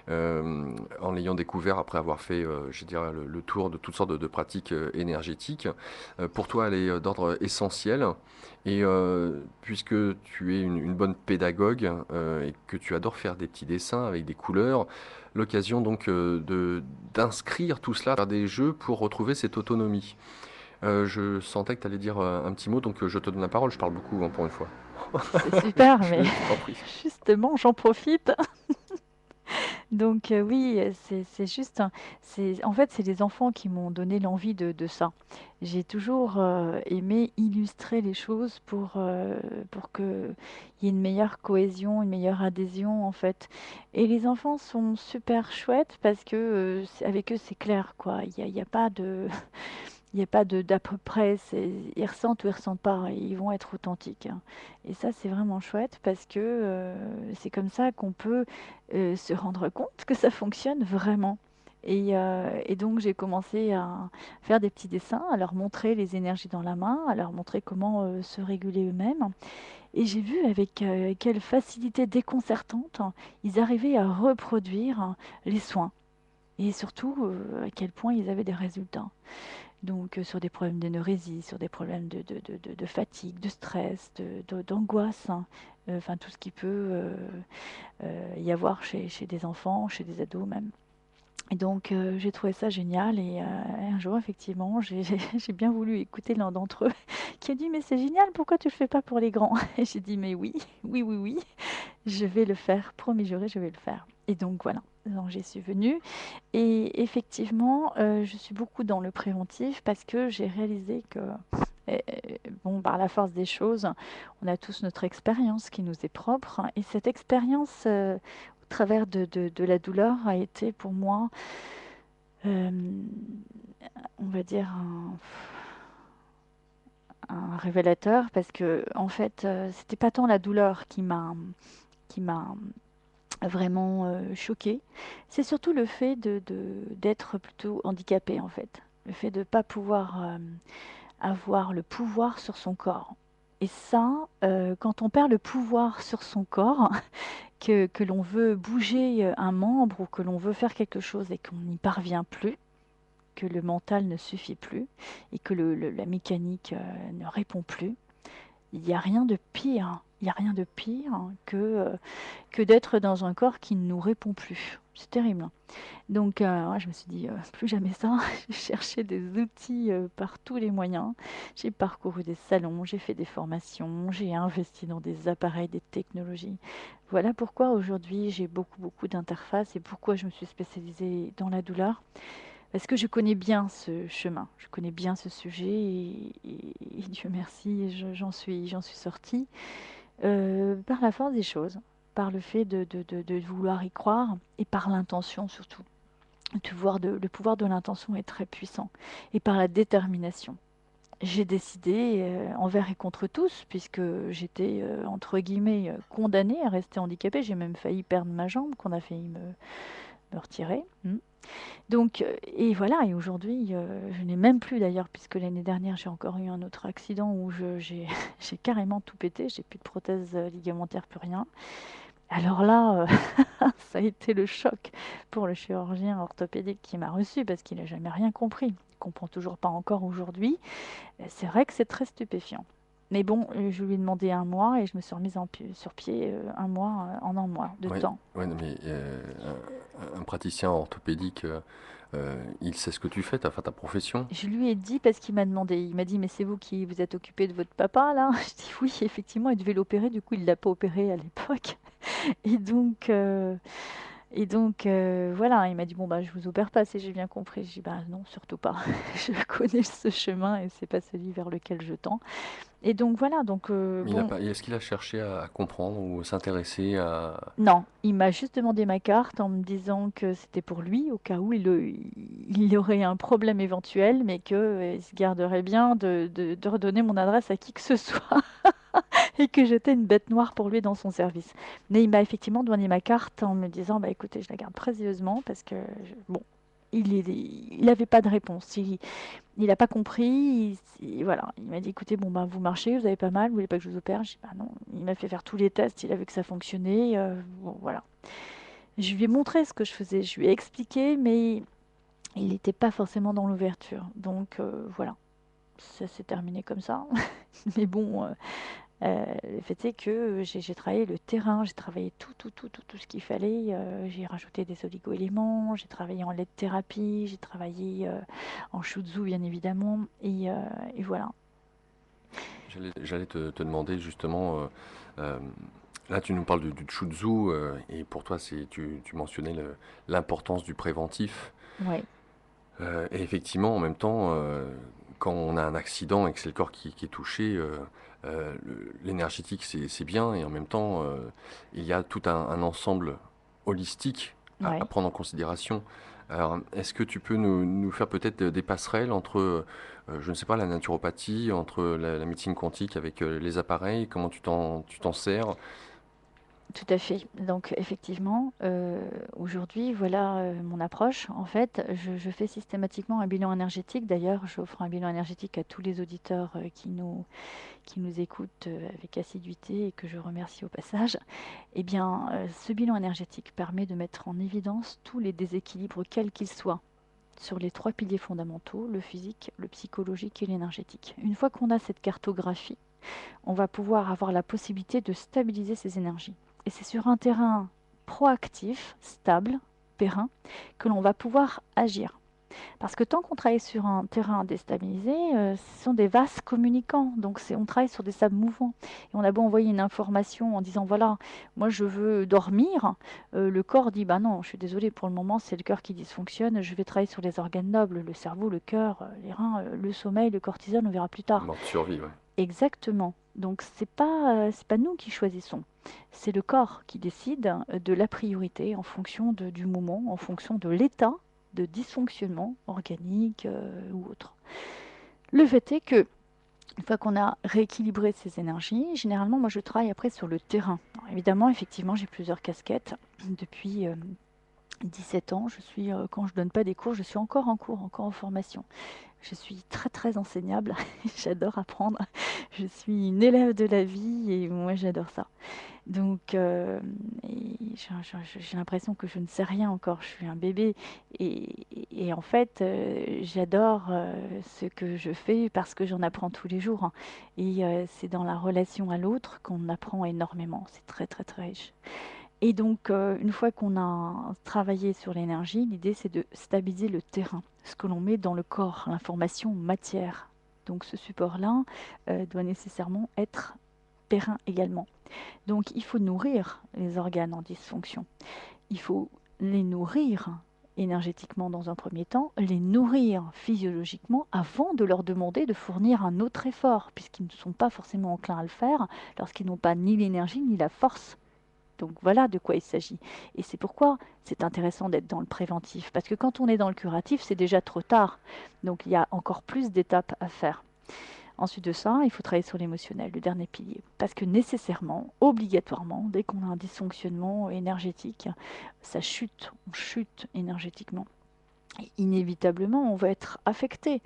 en l'ayant découvert après avoir fait, je dirais, le tour de toutes sortes de pratiques énergétique. Pour toi, elle est d'ordre essentiel. Et puisque tu es une bonne pédagogue et que tu adores faire des petits dessins avec des couleurs, l'occasion donc d'inscrire tout cela dans des jeux pour retrouver cette autonomie. Je sentais que tu allais dire un petit mot, donc je te donne la parole. Je parle beaucoup hein, pour une fois. C'est super, mais Je t'en prie. justement, j'en profite. Donc oui, c'est juste en fait, c'est les enfants qui m'ont donné l'envie de ça. J'ai toujours, aimé illustrer les choses pour qu'il y ait une meilleure cohésion, une meilleure adhésion, en fait. Et les enfants sont super chouettes parce que, c'est avec eux, c'est clair, quoi. Il y a pas de il y a pas de d'à peu près, ils ressentent ou ils ressentent pas, ils vont être authentiques, hein. Et ça, c'est vraiment chouette parce que c'est comme ça qu'on peut se rendre compte que ça fonctionne vraiment. Et donc, j'ai commencé à faire des petits dessins, à leur montrer les énergies dans la main, à leur montrer comment se réguler eux-mêmes. Et j'ai vu avec quelle facilité déconcertante ils arrivaient à reproduire les soins. Et surtout, à quel point ils avaient des résultats. Donc, sur des problèmes d'énérésie, sur des problèmes de fatigue, de stress, d'angoisse, hein, enfin tout ce qui peut y avoir chez des enfants, chez des ados même. Et donc, j'ai trouvé ça génial. Et un jour, effectivement, j'ai bien voulu écouter l'un d'entre eux qui a dit: «Mais c'est génial, pourquoi tu le fais pas pour les grands?» Et j'ai dit: «Mais oui, oui, oui, oui, je vais le faire, promis juré, je vais le faire.» Et donc voilà, donc j'y suis venue. Et effectivement, je suis beaucoup dans le préventif parce que j'ai réalisé que, heu, bon, par la force des choses, on a tous notre expérience qui nous est propre, et cette expérience, au travers de la douleur a été pour moi, hem, on va dire un révélateur parce que en fait, c'était pas tant la douleur qui m'a vraiment, choquée. C'est surtout le fait d'être plutôt handicapée, en fait. Le fait de ne pas pouvoir, avoir le pouvoir sur son corps. Et ça, quand on perd le pouvoir sur son corps, que l'on veut bouger, un membre ou que l'on veut faire quelque chose et qu'on n'y parvient plus, que le mental ne suffit plus et que la mécanique, ne répond plus, il n'y a rien de pire. Il y a rien de pire que d'être dans un corps qui ne nous répond plus. C'est terrible. Donc, ouais, je me suis dit, plus jamais ça. J'ai cherché des outils par tous les moyens. J'ai parcouru des salons, j'ai fait des formations, j'ai investi dans des appareils, des technologies. Voilà pourquoi aujourd'hui j'ai beaucoup, beaucoup d'interfaces et pourquoi je me suis spécialisée dans la douleur. Parce que je connais bien ce chemin, je connais bien ce sujet et Dieu merci, j'en suis sortie par la force des choses, par le fait de vouloir y croire et par l'intention surtout. Le pouvoir de l'intention est très puissant. Et par la détermination. J'ai décidé, envers et contre tous, puisque j'étais, entre guillemets, condamnée à rester handicapée. J'ai même failli perdre ma jambe, qu'on a failli me retirer. Donc, et voilà, et aujourd'hui, je n'ai même plus d'ailleurs, puisque l'année dernière, j'ai encore eu un autre accident où j'ai j'ai carrément tout pété, j'ai plus de prothèse ligamentaire, plus rien. Alors là, ça a été le choc pour le chirurgien orthopédique qui m'a reçu parce qu'il n'a jamais rien compris. Il comprend toujours pas encore aujourd'hui. C'est vrai que c'est très stupéfiant. Mais bon, je lui ai demandé un mois et je me suis remise sur pied un mois, en un mois de Ouais, temps. ouais, non, mais un praticien orthopédique, il sait ce que tu fais, enfin ta profession. Je lui ai dit parce qu'il m'a demandé. Il m'a dit, mais c'est vous qui vous êtes occupé de votre papa là? Je dis oui, effectivement, il devait l'opérer. Du coup, il l'a pas opéré à l'époque. Et donc, voilà, il m'a dit, bon, bah, je vous opère pas si j'ai bien compris. Je dis, bah non, surtout pas. Je connais ce chemin et c'est pas celui vers lequel je tends. Et donc voilà, donc Mais il a bon, pas, est-ce qu'il a cherché à comprendre ou s'intéresser à... non, il m'a juste demandé ma carte en me disant que c'était pour lui, au cas où il aurait un problème éventuel, mais que il se garderait bien de redonner mon adresse à qui que ce soit et que j'étais une bête noire pour lui dans son service. Mais il m'a effectivement donné ma carte en me disant, bah écoutez, je la garde précieusement parce que, bon, il n'avait pas de réponse. Il n'a pas compris. Voilà. Il m'a dit, écoutez, bon, bah, vous marchez, vous avez pas mal, vous voulez pas que je vous opère? Je dis, bah non. Il m'a fait faire tous les tests, il a vu que ça fonctionnait. Bon, voilà. Je lui ai montré ce que je faisais, je lui ai expliqué, mais il n'était pas forcément dans l'ouverture. Donc voilà, ça s'est terminé comme ça. Mais bon, le fait est que j'ai travaillé le terrain, j'ai travaillé tout ce qu'il fallait. J'ai rajouté des oligo-éléments, j'ai travaillé en LED-thérapie, j'ai travaillé en Shutsu bien évidemment. Et voilà. J'allais te demander justement, euh, là tu nous parles du Shutsu, et pour toi tu mentionnais l'importance du préventif. Ouais, Et effectivement, en même temps, quand on a un accident et que c'est le corps qui est touché, l'énergétique c'est bien, et en même temps, il y a tout un ensemble holistique à ouais. prendre en considération. Alors, est-ce que tu peux nous faire peut-être des passerelles entre, je ne sais pas, la naturopathie, entre la médecine quantique avec les appareils, comment tu t'en sers? Tout à fait. Donc effectivement, aujourd'hui, voilà, mon approche. En fait, je fais systématiquement un bilan énergétique. D'ailleurs, j'offre un bilan énergétique à tous les auditeurs, qui nous écoutent, avec assiduité et que je remercie au passage. Eh bien, ce bilan énergétique permet de mettre en évidence tous les déséquilibres quels qu'ils soient, sur les 3 piliers fondamentaux: le physique, le psychologique et l'énergétique. Une fois qu'on a cette cartographie, on va pouvoir avoir la possibilité de stabiliser ces énergies. Et c'est sur un terrain proactif, stable, périn, que l'on va pouvoir agir. Parce que tant qu'on travaille sur un terrain déstabilisé, ce sont des vases communicants. Donc on travaille sur des sables mouvants. Et on a beau envoyer une information en disant, voilà, moi je veux dormir, le corps dit, bah non, je suis désolé, pour le moment c'est le cœur qui dysfonctionne, je vais travailler sur les organes nobles, le cerveau, le cœur, les reins, le sommeil, le cortisol, on verra plus tard. Mode survie, ouais. Exactement. Donc c'est pas nous qui choisissons. C'est le corps qui décide de la priorité en fonction du moment, en fonction de l'état de dysfonctionnement organique ou autre. Le fait est que une fois qu'on a rééquilibré ces énergies, généralement moi je travaille après sur le terrain. Alors, évidemment, effectivement, j'ai plusieurs casquettes. Depuis 17 ans, quand je donne pas des cours, je suis encore en cours, encore en formation. Je suis très très enseignable, j'adore apprendre. Je suis une élève de la vie et moi j'adore ça. Donc j'ai l'impression que je ne sais rien encore, je suis un bébé. Et en fait, j'adore ce que je fais parce que j'en apprends tous les jours, hein. Et c'est dans la relation à l'autre qu'on apprend énormément, c'est très très très riche. Et donc, une fois qu'on a travaillé sur l'énergie, l'idée c'est de stabiliser le terrain, ce que l'on met dans le corps, l'information matière. Donc ce support-là doit nécessairement être périn également. Donc il faut nourrir les organes en dysfonction. Il faut les nourrir énergétiquement dans un premier temps, les nourrir physiologiquement avant de leur demander de fournir un autre effort, puisqu'ils ne sont pas forcément enclins à le faire lorsqu'ils n'ont pas ni l'énergie ni la force Donc voilà de quoi il s'agit. Et c'est pourquoi c'est intéressant d'être dans le préventif. Parce que quand on est dans le curatif, c'est déjà trop tard. Donc il y a encore plus d'étapes à faire. Ensuite de ça, il faut travailler sur l'émotionnel, le dernier pilier. Parce que nécessairement, obligatoirement, dès qu'on a un dysfonctionnement énergétique, ça chute, on chute énergétiquement. Et inévitablement, on va être affecté,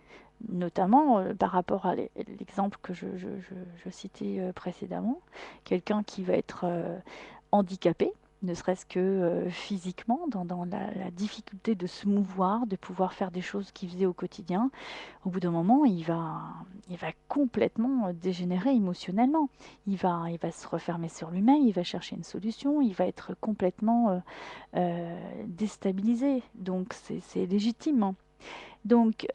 notamment par rapport à l'exemple que je citais précédemment, quelqu'un qui va être handicapé, ne serait-ce que physiquement, dans la difficulté de se mouvoir, de pouvoir faire des choses qu'il faisait au quotidien. Au bout d'un moment, il va complètement dégénérer émotionnellement. Il va se refermer sur lui-même, il va chercher une solution, il va être complètement déstabilisé. Donc c'est légitime, hein. Donc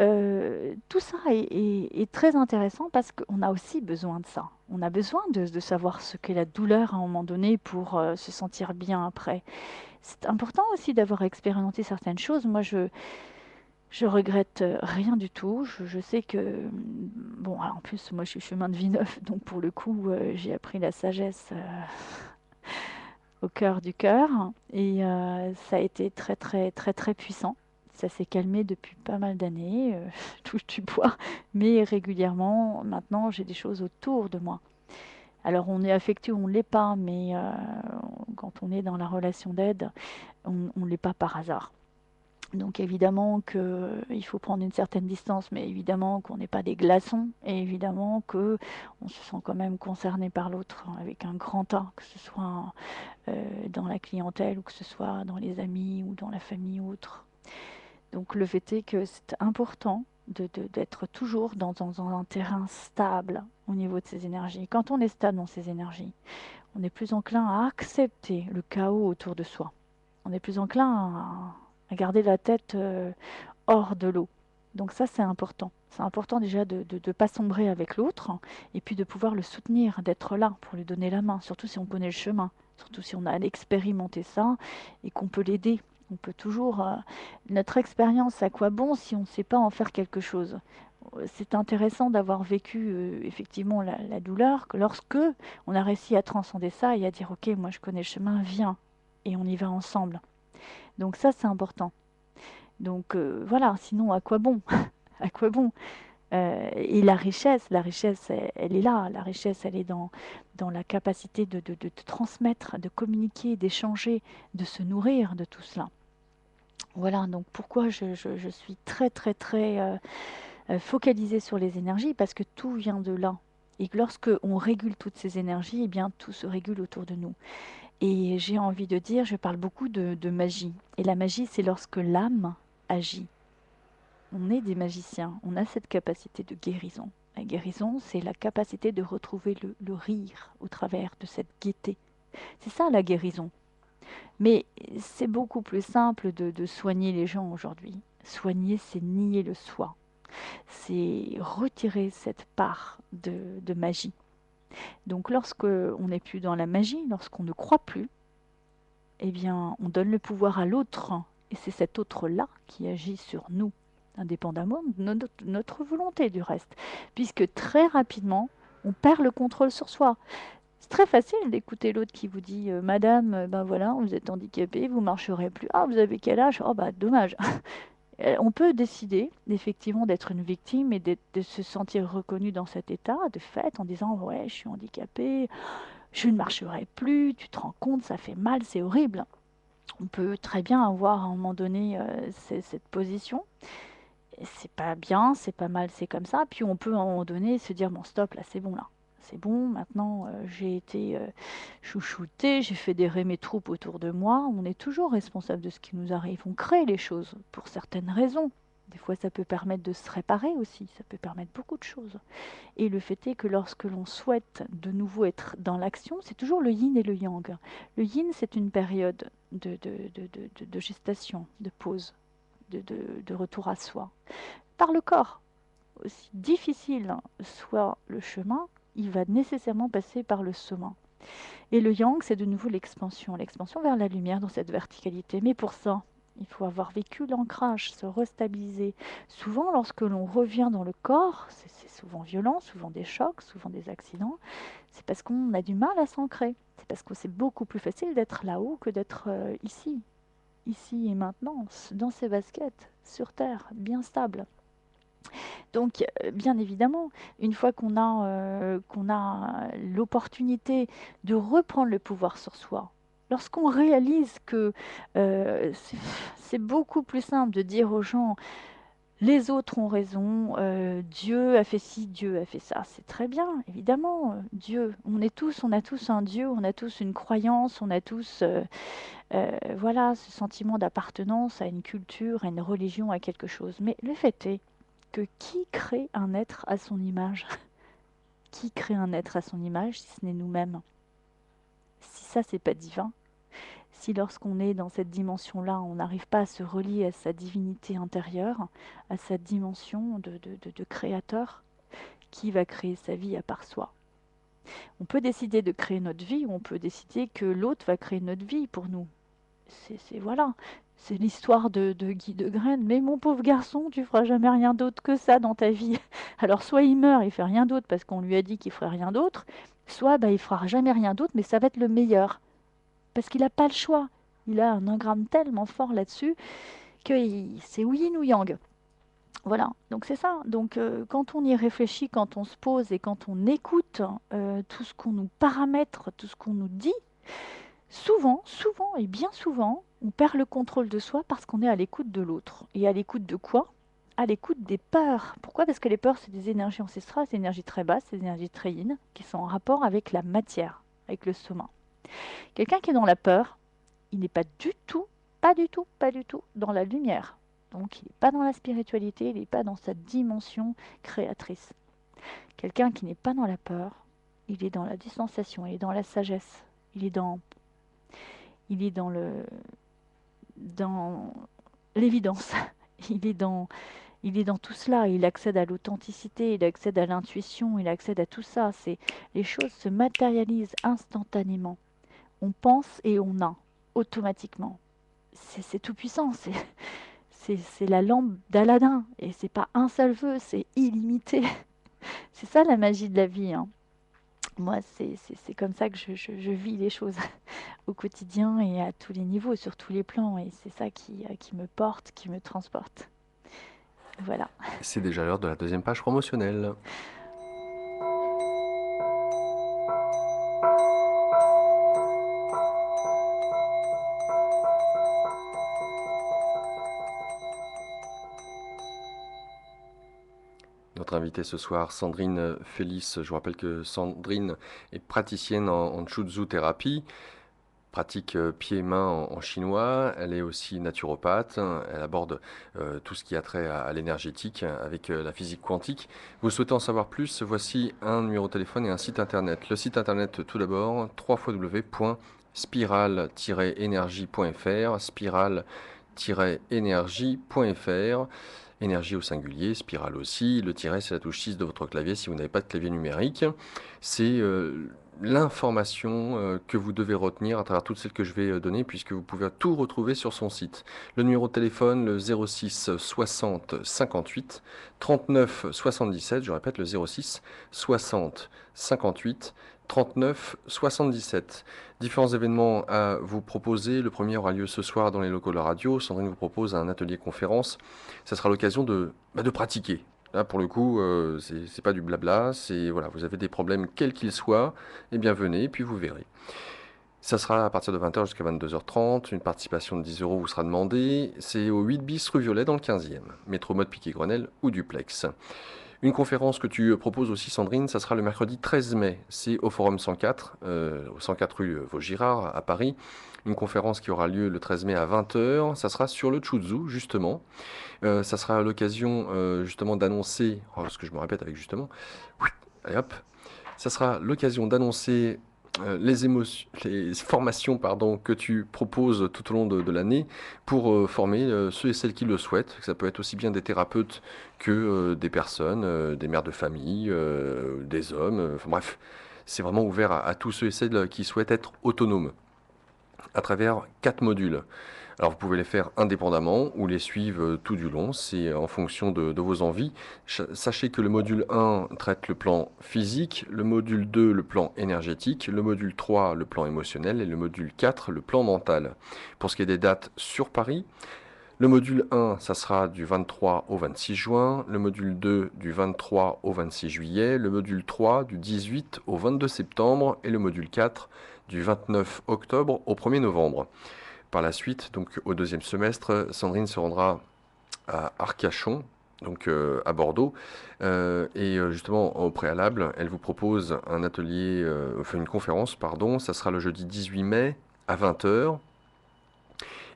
tout ça est très intéressant parce qu'on a aussi besoin de ça. On a besoin de savoir ce qu'est la douleur à un moment donné pour se sentir bien après. C'est important aussi d'avoir expérimenté certaines choses. Moi, je regrette rien du tout. Je sais que, bon, alors, en plus, moi, je suis chemin de vie neuf, donc pour le coup, j'ai appris la sagesse au cœur du cœur, et ça a été très, très, très, très puissant. Ça s'est calmé depuis pas mal d'années, je touche du bois, mais régulièrement, maintenant, j'ai des choses autour de moi. Alors, on est affecté ou on ne l'est pas, mais quand on est dans la relation d'aide, on ne l'est pas par hasard. Donc évidemment qu'il faut prendre une certaine distance, mais évidemment qu'on n'est pas des glaçons, et évidemment qu'on se sent quand même concerné par l'autre avec un grand A, que ce soit dans la clientèle ou que ce soit dans les amis ou dans la famille ou autre. Donc le fait est que c'est important d'être toujours dans un terrain stable au niveau de ses énergies. Quand on est stable dans ses énergies, on est plus enclin à accepter le chaos autour de soi. On est plus enclin à garder la tête hors de l'eau. Donc ça, c'est important. C'est important déjà de ne pas sombrer avec l'autre et puis de pouvoir le soutenir, d'être là pour lui donner la main, surtout si on connaît le chemin, surtout si on a expérimenté ça et qu'on peut l'aider. On peut toujours... notre expérience, à quoi bon si on ne sait pas en faire quelque chose? C'est intéressant d'avoir vécu effectivement la douleur, que lorsque on a réussi à transcender ça et à dire ok, moi je connais le chemin, viens, et on y va ensemble. Donc ça, c'est important. Donc voilà, sinon à quoi bon? À quoi bon? Et la richesse, elle est là. La richesse, elle est dans la capacité de transmettre, de communiquer, d'échanger, de se nourrir de tout cela. Voilà, donc pourquoi je suis très très très focalisée sur les énergies, parce que tout vient de là. Et que lorsque on régule toutes ces énergies, eh bien tout se régule autour de nous. Et j'ai envie de dire, je parle beaucoup de magie. Et la magie, c'est lorsque l'âme agit. On est des magiciens, on a cette capacité de guérison. La guérison, c'est la capacité de retrouver le rire au travers de cette gaieté. C'est ça la guérison. Mais c'est beaucoup plus simple de soigner les gens aujourd'hui. Soigner, c'est nier le soi. C'est retirer cette part de magie. Donc lorsque on n'est plus dans la magie, lorsqu'on ne croit plus, eh bien on donne le pouvoir à l'autre. Et c'est cet autre-là qui agit sur nous, indépendamment de notre volonté du reste. Puisque très rapidement, on perd le contrôle sur soi. C'est très facile d'écouter l'autre qui vous dit Madame, ben voilà, vous êtes handicapée, vous marcherez plus. Ah, vous avez quel âge? Oh, bah dommage. On peut décider effectivement d'être une victime et de se sentir reconnu dans cet état de fait en disant ouais, je suis handicapée, je ne marcherai plus, tu te rends compte, ça fait mal, c'est horrible. On peut très bien avoir à un moment donné cette position. C'est pas bien, c'est pas mal, c'est comme ça. Puis on peut à un moment donné se dire bon stop, là c'est bon là. C'est bon, maintenant j'ai été chouchoutée, j'ai fédéré mes troupes autour de moi. On est toujours responsable de ce qui nous arrive. On crée les choses pour certaines raisons. Des fois, ça peut permettre de se réparer aussi, ça peut permettre beaucoup de choses. Et le fait est que lorsque l'on souhaite de nouveau être dans l'action, c'est toujours le yin et le yang. Le yin, c'est une période de gestation, de pause, de retour à soi. Par le corps, aussi difficile soit le chemin, il va nécessairement passer par le soma. Et le yang, c'est de nouveau l'expansion vers la lumière dans cette verticalité. Mais pour ça, Il faut avoir vécu l'ancrage, se restabiliser. Souvent, lorsque l'on revient dans le corps, c'est souvent violent, souvent des chocs, souvent des accidents, c'est parce qu'on a du mal à s'ancrer. C'est parce que c'est beaucoup plus facile d'être là-haut que d'être ici, ici et maintenant, dans ses baskets, sur Terre, bien stable. Donc, bien évidemment, une fois qu'on a l'opportunité de reprendre le pouvoir sur soi, lorsqu'on réalise que c'est beaucoup plus simple de dire aux gens les autres ont raison, Dieu a fait ci, Dieu a fait ça, c'est très bien, évidemment, Dieu, on a tous un Dieu, on a tous une croyance, on a tous voilà, ce sentiment d'appartenance à une culture, à une religion, à quelque chose. Mais le fait est que qui crée un être à son image? Qui crée un être à son image si ce n'est nous-mêmes? Si ça, c'est pas divin, si lorsqu'on est dans cette dimension-là, on n'arrive pas à se relier à sa divinité intérieure, à sa dimension de créateur, qui va créer sa vie à part soi? On peut décider de créer notre vie ou on peut décider que l'autre va créer notre vie pour nous. Voilà, c'est l'histoire de Guy de Graine. Mais mon pauvre garçon, tu feras jamais rien d'autre que ça dans ta vie. Alors soit il meurt, il fait rien d'autre parce qu'on lui a dit qu'il ferait rien d'autre, soit bah, il fera jamais rien d'autre, mais ça va être le meilleur. Parce qu'il n'a pas le choix. Il a un engramme tellement fort là-dessus que c'est yin ou yang. Voilà, donc c'est ça. Donc quand on y réfléchit, quand on se pose et quand on écoute tout ce qu'on nous paramètre, tout ce qu'on nous dit, souvent, souvent et bien souvent, on perd le contrôle de soi parce qu'on est à l'écoute de l'autre. Et à l'écoute de quoi? À l'écoute des peurs. Pourquoi? Parce que les peurs, c'est des énergies ancestrales, c'est des énergies très basses, c'est des énergies très yin, qui sont en rapport avec la matière, avec le soma. Quelqu'un qui est dans la peur, il n'est pas du tout, pas du tout, pas du tout dans la lumière. Donc il n'est pas dans la spiritualité, il n'est pas dans sa dimension créatrice. Quelqu'un qui n'est pas dans la peur, il est dans la distanciation, il est dans la sagesse, il est dans dans l'évidence. Il est dans, il est dans tout cela. Il accède à l'authenticité, il accède à l'intuition, il accède à tout ça. Les choses se matérialisent instantanément. On pense et on a automatiquement. C'est tout puissant. C'est la lampe d'Aladin et c'est pas un seul vœu, c'est illimité. C'est ça la magie de la vie, hein. Moi, c'est comme ça que je vis les choses au quotidien et à tous les niveaux, sur tous les plans. Et c'est ça qui me porte, qui me transporte. Voilà. C'est déjà l'heure de la deuxième page promotionnelle. Notre invitée ce soir, Sandrine Félix. Je vous rappelle que Sandrine est praticienne en Chuzhu thérapie, pratique pieds-mains en chinois. Elle est aussi naturopathe. Elle aborde tout ce qui a trait à l'énergétique avec la physique quantique. Vous souhaitez en savoir plus? Voici un numéro de téléphone et un site internet. Le site internet tout d'abord, www.spiral-énergie.fr, spiral-énergie.fr. Énergie au singulier, spirale aussi. Le tiret, c'est la touche 6 de votre clavier si vous n'avez pas de clavier numérique. C'est l'information que vous devez retenir à travers toutes celles que je vais donner, puisque vous pouvez tout retrouver sur son site. Le numéro de téléphone, le 06 60 58 39 77. Je répète, le 06 60 58 39 77. Différents événements à vous proposer. Le premier aura lieu ce soir dans les locaux de la radio. Sandrine vous propose un atelier conférence. Ça sera l'occasion de pratiquer. Là, pour le coup, c'est pas du blabla. C'est voilà, vous avez des problèmes quels qu'ils soient, et bien venez, puis vous verrez. Ça sera à partir de 20h jusqu'à 22h30. Une participation de 10 € vous sera demandée. C'est au 8 bis rue Violet dans le 15e. Métro mode Piquet-Grenelle ou duplex. Une conférence que tu proposes aussi, Sandrine, ça sera le mercredi 13 mai. C'est au Forum 104, au 104 rue Vaugirard à Paris. Une conférence qui aura lieu le 13 mai à 20h. Ça sera sur le Chuzhu, justement. Ça sera l'occasion, justement, d'annoncer... Oh, ce que je me répète avec justement... Oui, allez hop. Ça sera l'occasion d'annoncer les formations pardon, que tu proposes tout au long de l'année pour former ceux et celles qui le souhaitent. Ça peut être aussi bien des thérapeutes que des personnes, des mères de famille, des hommes. Enfin, bref, c'est vraiment ouvert à tous ceux et celles qui souhaitent être autonomes à travers 4 modules. Alors vous pouvez les faire indépendamment ou les suivre tout du long, c'est en fonction de vos envies. Sachez que le module 1 traite le plan physique, le module 2 le plan énergétique, le module 3 le plan émotionnel et le module 4 le plan mental. Pour ce qui est des dates sur Paris, le module 1, ça sera du 23 au 26 juin, le module 2 du 23 au 26 juillet, le module 3 du 18 au 22 septembre et le module 4 du 29 octobre au 1er novembre. Par la suite, donc au deuxième semestre, Sandrine se rendra à Arcachon, donc à Bordeaux, et justement au préalable, elle vous propose un atelier, enfin une conférence, pardon, ça sera le jeudi 18 mai à 20 heures.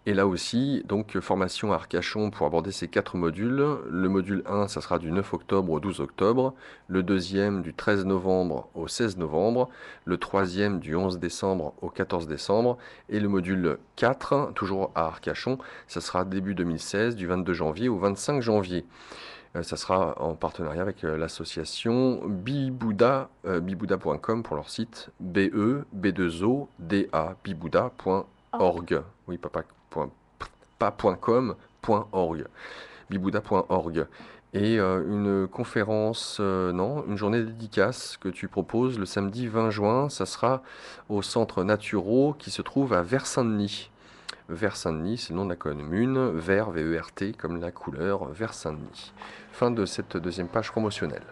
Et là aussi, donc formation à Arcachon pour aborder ces 4 modules. Le module 1, ça sera du 9 octobre au 12 octobre. Le deuxième du 13 novembre au 16 novembre. Le troisième du 11 décembre au 14 décembre. Et le module 4, toujours à Arcachon, ça sera début 2016, du 22 janvier au 25 janvier. Ça sera en partenariat avec l'association Bibouda, bibouda.com pour leur site, B-E-B-2-O-D-A, Org. bibouda.org. Oui, papa, pas .com, .org, bibouda.org. Et une conférence, non, une journée dédicace que tu proposes le samedi 20 juin, ça sera au centre Naturo qui se trouve à Vers-Saint-Denis. Vers-Saint-Denis, c'est le nom de la commune, Vert, V-E-R-T, comme la couleur, Vers-Saint-Denis. Fin de cette deuxième page promotionnelle.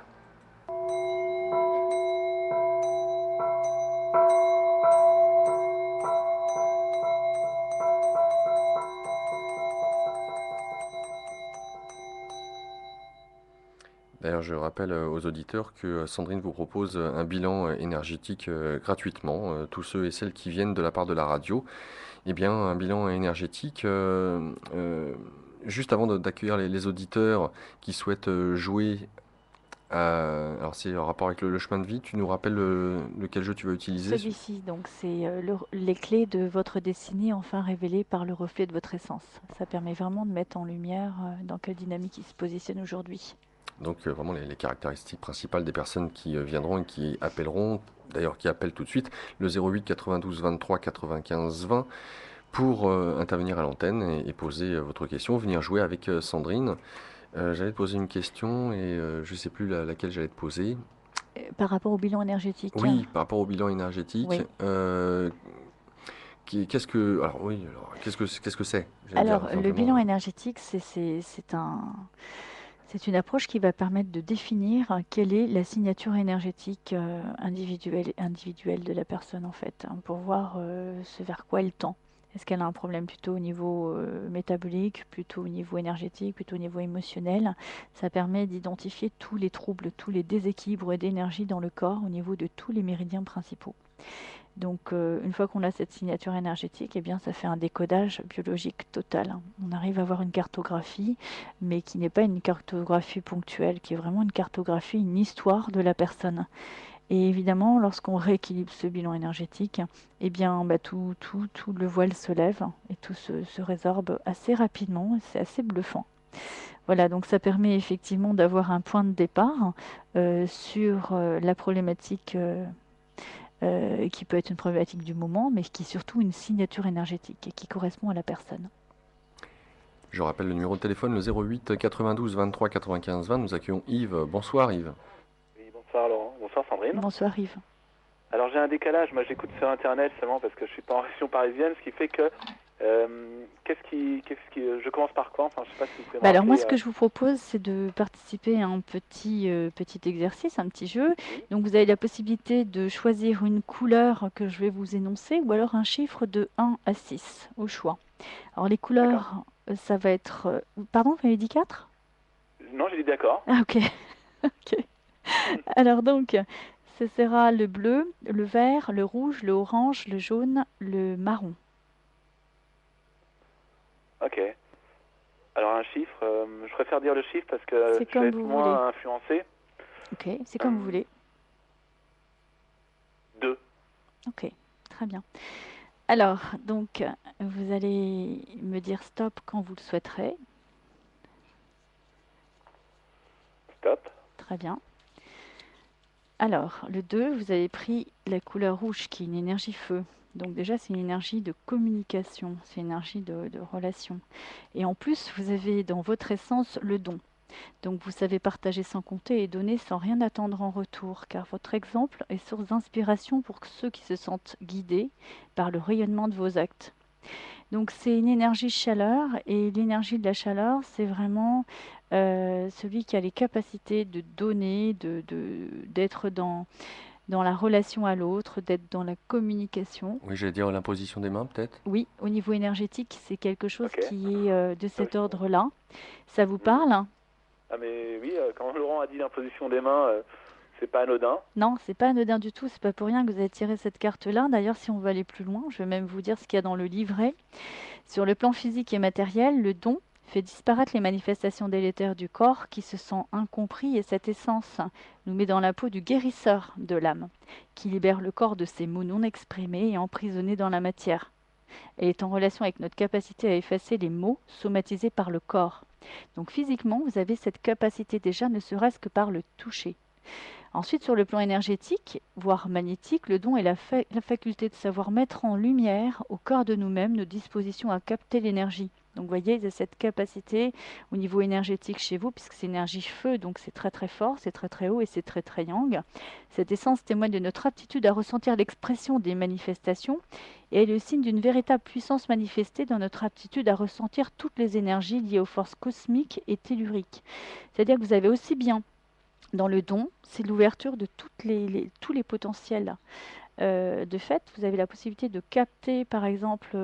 D'ailleurs, je rappelle aux auditeurs que Sandrine vous propose un bilan énergétique gratuitement. Tous ceux et celles qui viennent de la part de la radio, eh bien, un bilan énergétique. Juste avant d'accueillir les auditeurs qui souhaitent jouer, alors c'est en rapport avec le chemin de vie, tu nous rappelles lequel jeu tu vas utiliser? Celui-ci, donc, c'est les clés de votre destinée enfin révélées par le reflet de votre essence. Ça permet vraiment de mettre en lumière dans quelle dynamique il se positionne aujourd'hui. Donc vraiment les caractéristiques principales des personnes qui viendront et qui appelleront, d'ailleurs qui appellent tout de suite, le 08 92 23 95 20 pour intervenir à l'antenne et poser votre question, venir jouer avec Sandrine. J'allais te poser une question et je ne sais plus laquelle j'allais te poser. Par rapport au bilan énergétique, Oui, par rapport au bilan énergétique, oui. qu'est-ce que, alors oui, alors, qu'est-ce que c'est, j'allais dire Alors, le simplement. bilan énergétique, c'est une approche qui va permettre de définir quelle est la signature énergétique individuelle de la personne, en fait, hein, pour voir ce vers quoi elle tend. Est-ce qu'elle a un problème plutôt au niveau métabolique, plutôt au niveau énergétique, plutôt au niveau émotionnel? Ça permet d'identifier tous les troubles, tous les déséquilibres d'énergie dans le corps au niveau de tous les méridiens principaux. Donc, une fois qu'on a cette signature énergétique, eh bien, ça fait un décodage biologique total, hein. On arrive à avoir une cartographie, mais qui n'est pas une cartographie ponctuelle, qui est vraiment une cartographie, une histoire de la personne. Et évidemment, lorsqu'on rééquilibre ce bilan énergétique, eh bien, bah, tout le voile se lève et tout se résorbe assez rapidement. C'est assez bluffant. Voilà, donc ça permet effectivement d'avoir un point de départ sur la problématique qui peut être une problématique du moment, mais qui est surtout une signature énergétique et qui correspond à la personne. Je rappelle le numéro de téléphone, le 08 92 23 95 20. Nous accueillons Yves. Bonsoir Yves. Oui, bonsoir Laurent, bonsoir Sandrine. Bonsoir Yves. Alors j'ai un décalage, moi j'écoute sur internet seulement parce que je suis pas en région parisienne, ce qui fait que je commence par quoi? Enfin, je sais pas si vous pouvez me Alors moi, rappeler. ce que je vous propose, c'est de participer à un petit exercice, un petit jeu. Oui, Donc vous avez la possibilité de choisir une couleur que je vais vous énoncer ou alors un chiffre de 1 à 6 au choix. Alors les d'accord. couleurs, ça va être... Pardon, vous m'avez dit 4? Non, j'ai dit d'accord. Ah ok. Ok. Alors donc, ce sera le bleu, le vert, le rouge, le orange, le jaune, le marron. Ok. Alors un chiffre, je préfère dire le chiffre parce que C'est je vais comme être vous voulez. moins influencé. Ok, c'est comme vous Euh, voulez. 2. Ok, très bien. Alors, donc, vous allez me dire stop quand vous le souhaiterez. Stop. Très bien. Alors, le 2, vous avez pris la couleur rouge qui est une énergie feu. Donc déjà, c'est une énergie de communication, c'est une énergie de relation. Et en plus, vous avez dans votre essence le don. Donc vous savez partager sans compter et donner sans rien attendre en retour, car votre exemple est source d'inspiration pour ceux qui se sentent guidés par le rayonnement de vos actes. Donc c'est une énergie chaleur, et l'énergie de la chaleur, c'est vraiment celui qui a les capacités de donner, d'être dans la relation à l'autre, d'être dans la communication. Oui, j'allais dire l'imposition des mains, peut-être. Oui, au niveau énergétique, c'est quelque chose Ok. qui est de Ça cet aussi. ordre-là. Ça vous Mhm. parle? Ah mais oui, quand Laurent a dit l'imposition des mains, c'est pas anodin. Non, c'est pas anodin du tout, c'est pas pour rien que vous avez tiré cette carte-là. D'ailleurs, si on veut aller plus loin, je vais même vous dire ce qu'il y a dans le livret. Sur le plan physique et matériel, le don fait disparaître les manifestations délétères du corps qui se sent incompris, et cette essence nous met dans la peau du guérisseur de l'âme, qui libère le corps de ses maux non exprimés et emprisonnés dans la matière. Elle est en relation avec notre capacité à effacer les maux somatisés par le corps. Donc physiquement, vous avez cette capacité déjà, ne serait-ce que par le toucher. Ensuite, sur le plan énergétique, voire magnétique, le don est la faculté de savoir mettre en lumière au cœur de nous-mêmes nos dispositions à capter l'énergie. Donc vous voyez, il y a cette capacité au niveau énergétique chez vous, puisque c'est énergie feu, donc c'est très très fort, c'est très très haut et c'est très très yang. Cette essence témoigne de notre aptitude à ressentir l'expression des manifestations, et elle est le signe d'une véritable puissance manifestée dans notre aptitude à ressentir toutes les énergies liées aux forces cosmiques et telluriques. C'est-à-dire que vous avez aussi bien dans le don, c'est l'ouverture de tous les potentiels. De fait, vous avez la possibilité de capter, par exemple,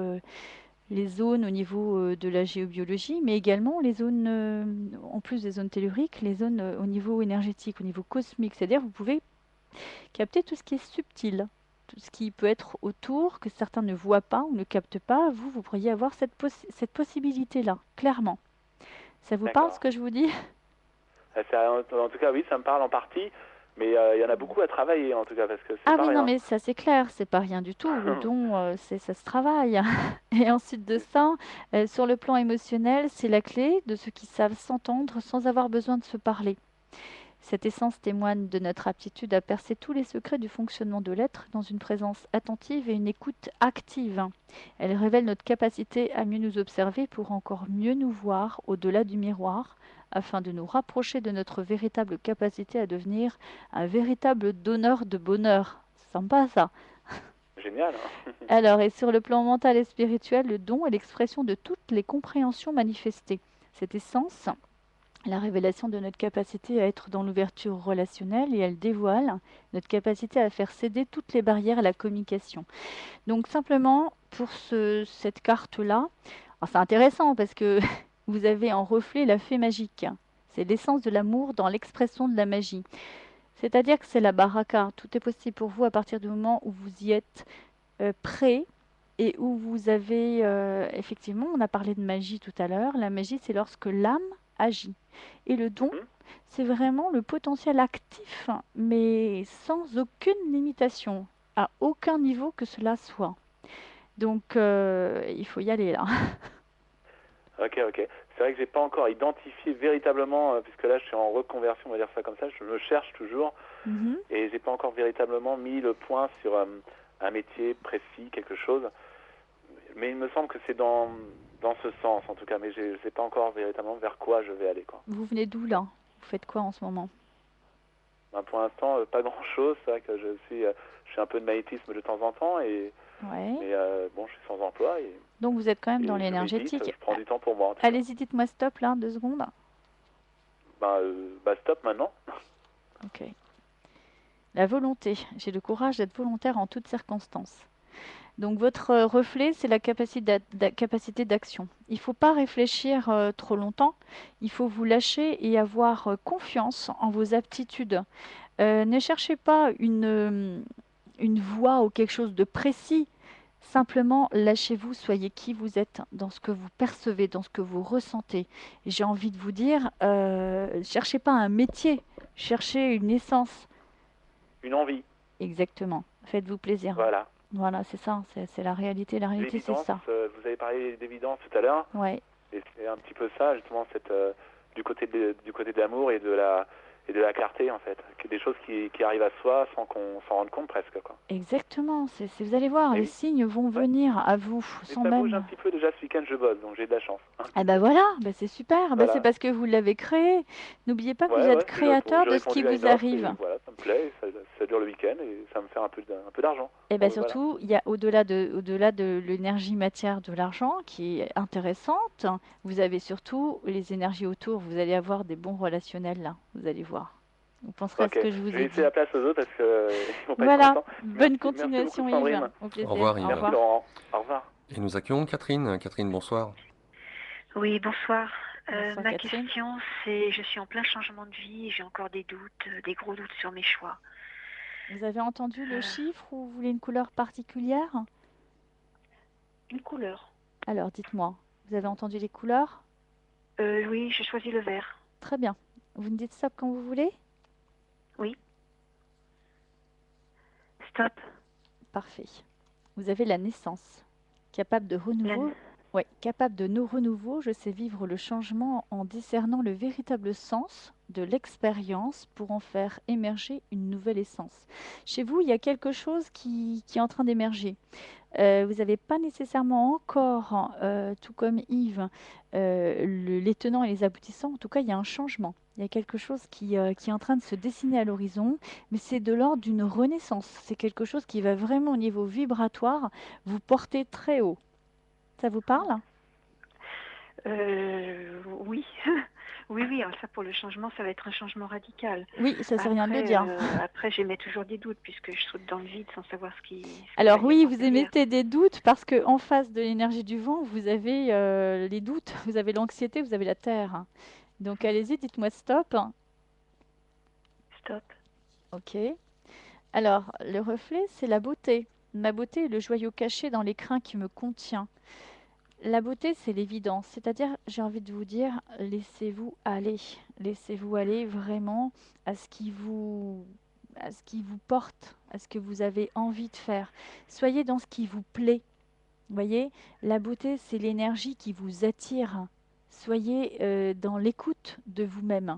les zones au niveau de la géobiologie, mais également les zones, en plus des zones telluriques, les zones au niveau énergétique, au niveau cosmique. C'est-à-dire que vous pouvez capter tout ce qui est subtil, tout ce qui peut être autour, que certains ne voient pas ou ne captent pas. Vous pourriez avoir cette possibilité-là, clairement. Ça vous parle ce D'accord. que je vous dis? En tout cas, oui, ça me parle en partie, mais il y en a beaucoup à travailler en tout cas parce que c'est Ah pas oui, non, rien. mais ça c'est clair, c'est pas rien du tout. Le don, ça se travaille. Et ensuite de ça, sur le plan émotionnel, c'est la clé de ceux qui savent s'entendre sans avoir besoin de se parler. Cette essence témoigne de notre aptitude à percer tous les secrets du fonctionnement de l'être dans une présence attentive et une écoute active. Elle révèle notre capacité à mieux nous observer pour encore mieux nous voir au-delà du miroir, afin de nous rapprocher de notre véritable capacité à devenir un véritable donneur de bonheur. Sympa ça. Génial, hein. Alors, et sur le plan mental et spirituel, le don est l'expression de toutes les compréhensions manifestées. Cette essence, la révélation de notre capacité à être dans l'ouverture relationnelle, et elle dévoile notre capacité à faire céder toutes les barrières à la communication. Donc simplement, pour cette carte-là, c'est intéressant parce que vous avez en reflet la fée magique. C'est l'essence de l'amour dans l'expression de la magie. C'est-à-dire que c'est la baraka. Tout est possible pour vous à partir du moment où vous y êtes prêt, et où vous avez, effectivement, on a parlé de magie tout à l'heure. La magie, c'est lorsque l'âme agit. Et le don, Mhm. c'est vraiment le potentiel actif, mais sans aucune limitation, à aucun niveau que cela soit. Donc, il faut y aller là. Ok, ok. C'est vrai que j'ai pas encore identifié véritablement, puisque là je suis en reconversion, on va dire ça comme ça, je me cherche toujours, Mhm. et j'ai pas encore véritablement mis le point sur un métier précis, quelque chose. Mais il me semble que c'est dans ce sens en tout cas, mais je sais pas encore véritablement vers quoi je vais aller, quoi. Vous venez d'où là? Vous faites quoi en ce moment? Ben, pour l'instant, pas grand chose. C'est vrai que je fais un peu de magnétisme de temps en temps, Ouais. mais bon, je suis sans emploi Donc vous êtes quand même dans et je médite, l'énergétique. je prends du temps pour moi en tout cas. Allez-y, dites-moi stop là, 2 secondes. Bah stop maintenant. Ok. La volonté. J'ai le courage d'être volontaire en toutes circonstances. Donc votre reflet, c'est la capacité d'action. Il ne faut pas réfléchir trop longtemps. Il faut vous lâcher et avoir confiance en vos aptitudes. Ne cherchez pas une voie ou quelque chose de précis. Simplement, lâchez-vous, soyez qui vous êtes, dans ce que vous percevez, dans ce que vous ressentez. J'ai envie de vous dire, cherchez pas un métier, cherchez une essence. Une envie, Exactement. Faites-vous plaisir. voilà. Voilà, c'est ça, c'est la réalité. La réalité, c'est L'évidence, ça. vous avez parlé d'évidence tout à l'heure, Ouais. et c'est un petit peu ça justement du côté de l'amour et de la clarté en fait, des choses qui arrivent à soi sans qu'on s'en rende compte presque quoi. Exactement, vous allez voir, Et les oui, signes vont ouais. venir à vous Mais sans ça bouge un même... petit peu déjà ce week-end je bosse donc j'ai de la chance un Ah petit bah peu. voilà, bah c'est super, bah c'est Voilà. parce que vous l'avez créé. N'oubliez pas que vous Ouais, êtes ouais, créateur j'ai de ce qui répondu à une vous offre arrive. et voilà, ça me plaît, et ça dure le week-end et ça me fait un peu d'argent. Et bien Bon, voilà. surtout, il y a au-delà de l'énergie matière de l'argent qui est intéressante, vous avez surtout les énergies autour. Vous allez avoir des bons relationnels là, vous allez voir. Vous penserez à ce Ok, que je je vous vais ai laisser dit. la place aux autres parce qu'ils vont pas être Voilà, contents. bonne Merci beaucoup continuation Yves, Sandrine. au Au plaisir, revoir au Yves. Merci revoir. Laurent. Au revoir. Et nous accueillons Catherine. Catherine, bonsoir. Oui, bonsoir. Bonsoir Ma Catherine. question, c'est, je suis en plein changement de vie, et j'ai encore des doutes, des gros doutes sur mes choix. Vous avez entendu le Euh, chiffre ou vous voulez une couleur particulière? une couleur. Alors dites-moi, vous avez entendu les couleurs? Oui, j'ai choisi le vert. Très bien. Vous me dites stop quand vous voulez? Oui. Stop. Parfait. Vous avez la naissance, capable de renouveau. La- Ouais, capable de nos renouveau, je sais vivre le changement en discernant le véritable sens de l'expérience pour en faire émerger une nouvelle essence. Chez vous, il y a quelque chose qui est en train d'émerger. Vous n'avez pas nécessairement encore, tout comme Yves, les tenants et les aboutissants. En tout cas, il y a un changement. Il y a quelque chose qui est en train de se dessiner à l'horizon, mais c'est de l'ordre d'une renaissance. C'est quelque chose qui va vraiment au niveau vibratoire vous porter très haut. Ça vous parle? Oui. Oui, oui, alors ça pour le changement, ça va être un changement radical. Oui, ça c'est rien de le dire. Après, j'émets toujours des doutes puisque je saute dans le vide sans savoir ce qui Alors va y oui, avoir vous derrière. émettez des doutes parce que en face de l'énergie du vent, vous avez les doutes, vous avez l'anxiété, vous avez la terre. Donc allez-y, dites-moi stop. Stop. Ok. Alors, le reflet, c'est la beauté. Ma beauté est le joyau caché dans l'écrin qui me contient. La beauté, c'est l'évidence. C'est-à-dire, j'ai envie de vous dire, laissez-vous aller. Laissez-vous aller vraiment à à ce qui vous porte, à ce que vous avez envie de faire. Soyez dans ce qui vous plaît. Vous voyez, la beauté, c'est l'énergie qui vous attire. Soyez dans l'écoute de vous-même.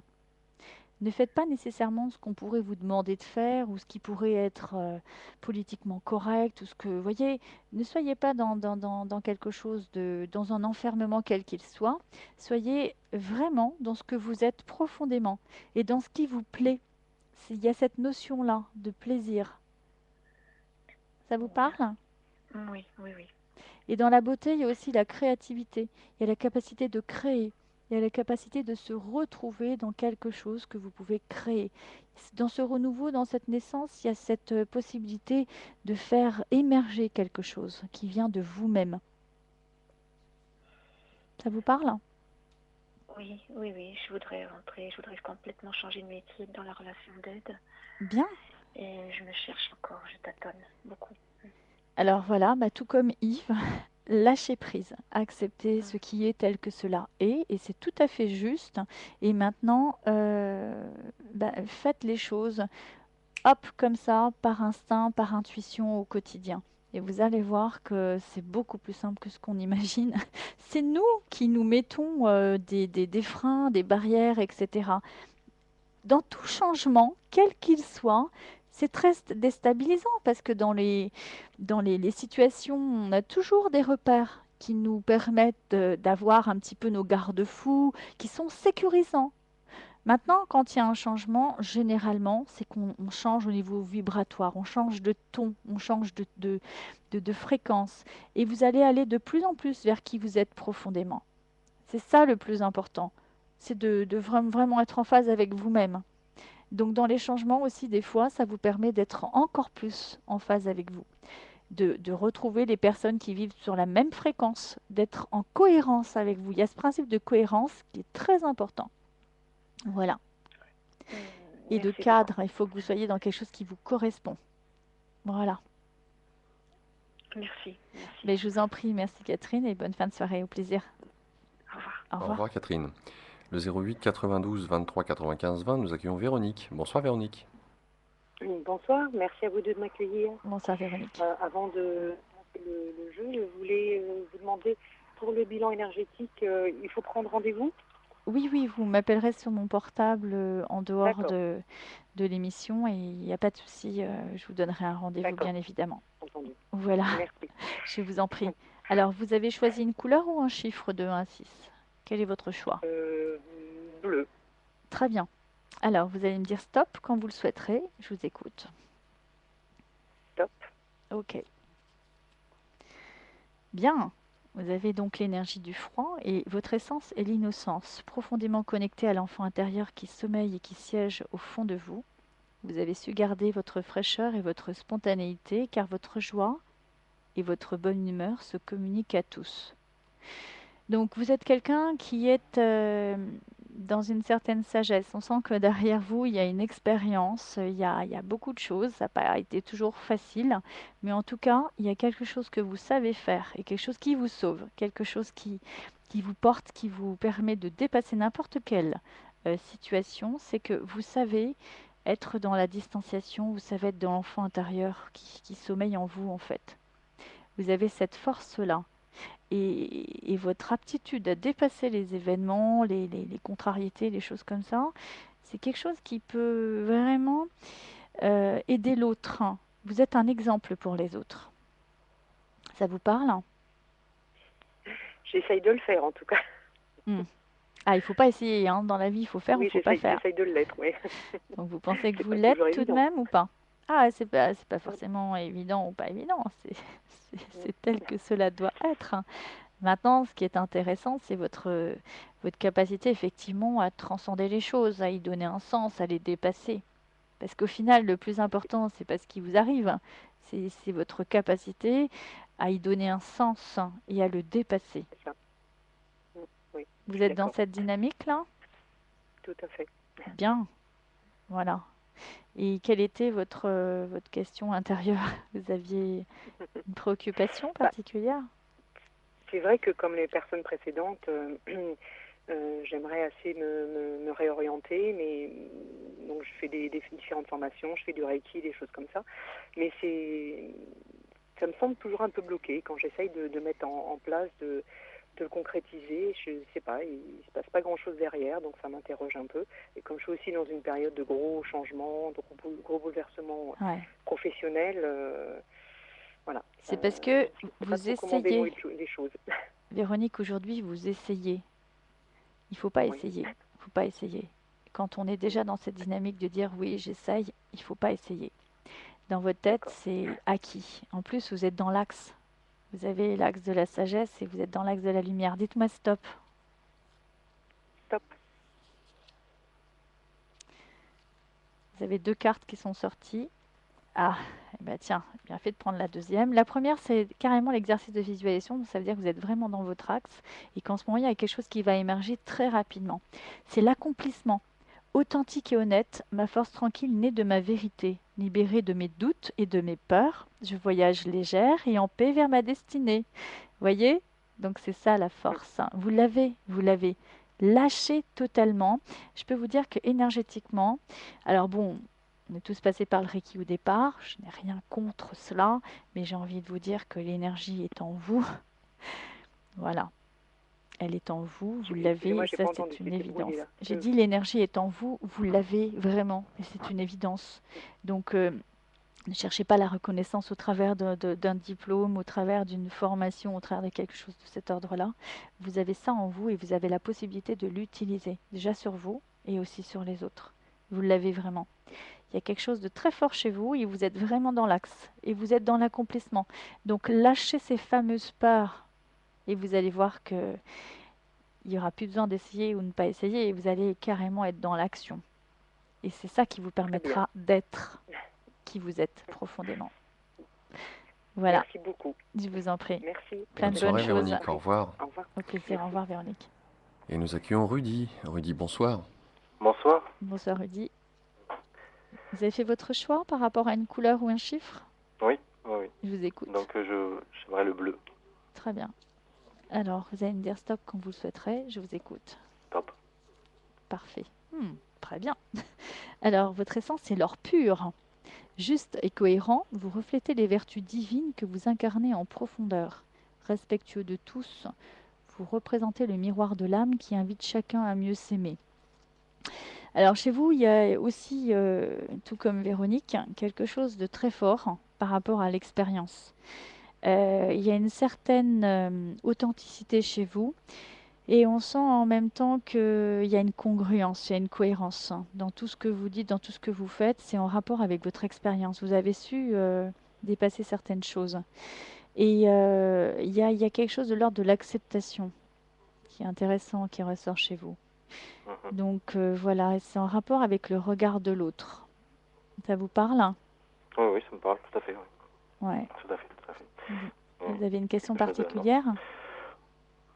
Ne faites pas nécessairement ce qu'on pourrait vous demander de faire ou ce qui pourrait être politiquement correct ou ce que, vous voyez, ne soyez pas dans quelque chose dans un enfermement quel qu'il soit. Soyez vraiment dans ce que vous êtes profondément et dans ce qui vous plaît. Il y a cette notion-là de plaisir. Ça vous parle? Oui, oui, oui. Et dans la beauté, il y a aussi la créativité. Il y a la capacité de créer. Il y a la capacité de se retrouver dans quelque chose que vous pouvez créer. Dans ce renouveau, dans cette naissance, il y a cette possibilité de faire émerger quelque chose qui vient de vous-même. Ça vous parle? Oui, oui, oui, je voudrais rentrer, je voudrais complètement changer de métier dans la relation d'aide. Bien. Et je me cherche encore, je tâtonne beaucoup. Alors voilà, bah, tout comme Yves, lâcher prise, accepter Mm. ce qui est tel que cela est, et c'est tout à fait juste. Et maintenant, bah, faites les choses hop, comme ça, par instinct, par intuition au quotidien. Et vous allez voir que c'est beaucoup plus simple que ce qu'on imagine. C'est nous qui nous mettons des freins, des barrières, etc. Dans tout changement, quel qu'il soit, c'est très déstabilisant parce que dans les situations, on a toujours des repères qui nous permettent d'avoir un petit peu nos garde-fous, qui sont sécurisants. Maintenant, quand il y a un changement, généralement, c'est qu'on change au niveau vibratoire, on change de ton, on change de fréquence. Et vous allez aller de plus en plus vers qui vous êtes profondément. C'est ça le plus important. C'est de vraiment être en phase avec vous-même. Donc dans les changements aussi, des fois, ça vous permet d'être encore plus en phase avec vous. De retrouver les personnes qui vivent sur la même fréquence, d'être en cohérence avec vous. Il y a ce principe de cohérence qui est très important. Voilà. Et de Merci cadre, beaucoup. il faut que vous soyez dans quelque chose qui vous correspond. Voilà. Merci, merci. Mais je vous en prie, merci Catherine et bonne fin de soirée, au plaisir. Au revoir. Au Au revoir. revoir Catherine. Le 08 92 23 95 20, nous accueillons Véronique. Bonsoir Véronique. Bonsoir, merci à vous deux de m'accueillir. Bonsoir Véronique. Avant de lancer le jeu, je voulais vous demander, pour le bilan énergétique, il faut prendre rendez-vous? Oui, oui, vous m'appellerez sur mon portable en dehors D'accord, de l'émission et il n'y a pas de souci, je vous donnerai un rendez-vous, d'accord, bien évidemment. entendu. Voilà, Merci. je vous en prie. Alors, vous avez choisi une couleur ou un chiffre de 1 à 6? Quel est votre choix? Euh, Bleu. Très bien. Alors, vous allez me dire stop quand vous le souhaiterez. Je vous écoute. Top. Ok. Bien. Vous avez donc l'énergie du froid et votre essence est l'innocence, profondément connectée à l'enfant intérieur qui sommeille et qui siège au fond de vous. Vous avez su garder votre fraîcheur et votre spontanéité car votre joie et votre bonne humeur se communiquent à tous. Donc vous êtes quelqu'un qui est dans une certaine sagesse. On sent que derrière vous, il y a une expérience, il y a beaucoup de choses. Ça n'a pas été toujours facile, mais en tout cas, il y a quelque chose que vous savez faire et quelque chose qui vous sauve, quelque chose qui vous porte, qui vous permet de dépasser n'importe quelle situation. C'est que vous savez être dans la distanciation, vous savez être dans l'enfant intérieur qui sommeille en vous en fait. Vous avez cette force-là et votre aptitude à dépasser les événements, les contrariétés, les choses comme ça, c'est quelque chose qui peut vraiment aider l'autre. Vous êtes un exemple pour les autres. Ça vous parle? J'essaye de le faire en tout cas. Hmm. Ah, il faut pas essayer, hein. Dans la vie, il faut faire ou il Oui, faut pas faire. j'essaye de l'être, oui. Donc vous pensez que C'est vous pas l'êtes toujours tout de évident. même ou pas? Ah, c'est pas forcément évident ou pas évident. C'est tel que cela doit être. Maintenant, ce qui est intéressant, c'est votre capacité effectivement à transcender les choses, à y donner un sens, à les dépasser. Parce qu'au final, le plus important, c'est pas ce qui vous arrive, c'est votre capacité à y donner un sens et à le dépasser. C'est ça. Oui, je Vous suis êtes dans d'accord. cette dynamique-là? Tout à fait. Bien, voilà. Et quelle était votre question intérieure? Vous aviez une préoccupation Bah, particulière? c'est vrai que comme les personnes précédentes, j'aimerais assez me réorienter, mais donc je fais des différentes formations, je fais du Reiki, des choses comme ça. Mais ça me semble toujours un peu bloqué quand j'essaye de mettre en place, de le concrétiser. Je sais pas, il se passe pas grand-chose derrière, donc ça m'interroge un peu. Et comme je suis aussi dans une période de gros changements, de gros bouleversements Ouais. professionnels, voilà. C'est parce que Je ne sais pas vous trop comment essayez. dénouer les choses. Véronique, aujourd'hui, vous essayez. Il faut pas Oui. essayer. Il faut pas essayer. Quand on est déjà dans cette dynamique de dire oui, j'essaye, il faut pas essayer. Dans votre tête, D'accord. c'est acquis. En plus, vous êtes dans l'axe. Vous avez l'axe de la sagesse et vous êtes dans l'axe de la lumière. Dites-moi stop. Top. Vous avez 2 cartes qui sont sorties. Ah, eh ben tiens, bien fait de prendre la deuxième. La première, c'est carrément l'exercice de visualisation. Donc ça veut dire que vous êtes vraiment dans votre axe et qu'en ce moment, il y a quelque chose qui va émerger très rapidement. C'est l'accomplissement. Authentique et honnête, ma force tranquille née de ma vérité, libérée de mes doutes et de mes peurs, je voyage légère et en paix vers ma destinée. Voyez? Donc c'est ça la force. Vous l'avez, vous l'avez. Lâchez totalement. Je peux vous dire que énergétiquement, alors bon, on est tous passés par le Reiki au départ, je n'ai rien contre cela, mais j'ai envie de vous dire que l'énergie est en vous. Voilà. Elle est en vous, vous l'avez, Excusez-moi, et j'ai ça pas entendu, c'est une c'était évidence. brouillé là. J'ai dit l'énergie est en vous, vous l'avez vraiment, et c'est une évidence. Donc ne cherchez pas la reconnaissance au travers d'un diplôme, au travers d'une formation, au travers de quelque chose de cet ordre-là. Vous avez ça en vous et vous avez la possibilité de l'utiliser, déjà sur vous et aussi sur les autres. Vous l'avez vraiment. Il y a quelque chose de très fort chez vous et vous êtes vraiment dans l'axe et vous êtes dans l'accomplissement. Donc lâchez ces fameuses peurs et vous allez voir que il n'y aura plus besoin d'essayer ou ne pas essayer et vous allez carrément être dans l'action. Et c'est ça qui vous Très bien. permettra d'être qui vous êtes profondément. Voilà, Merci beaucoup. je vous en prie. Merci. Plein Bonne de soirée, bonnes choses. Véronique. Au revoir. Au revoir. Au plaisir. Merci. Au revoir, Véronique. Et nous accueillons Rudy. Rudy, bonsoir. Bonsoir. Bonsoir, Rudy. Vous avez fait votre choix par rapport à une couleur ou un chiffre? Oui, oui. Je vous écoute. Donc j'aimerais le bleu. Très bien. Alors, vous allez me dire stop quand vous le souhaiterez. Je vous écoute. Top. Parfait. Très bien. Alors, votre essence, c'est l'or pur. Juste et cohérent, vous reflétez les vertus divines que vous incarnez en profondeur. Respectueux de tous, vous représentez le miroir de l'âme qui invite chacun à mieux s'aimer. Alors chez vous, il y a aussi, tout comme Véronique, quelque chose de très fort par rapport à l'expérience. Il y a une certaine authenticité chez vous et on sent en même temps qu'il y a une congruence, il y a une cohérence dans tout ce que vous dites, dans tout ce que vous faites. C'est en rapport avec votre expérience. Vous avez su dépasser certaines choses. Et il y a quelque chose de l'ordre de l'acceptation qui est intéressant, qui ressort chez vous. Mhm. Donc voilà, et c'est en rapport avec le regard de l'autre. Ça vous parle? Oui, oui, ça me parle, tout à fait, oui. Ouais. Tout à fait, tout à fait. Vous avez une question Quelque chose de- particulière?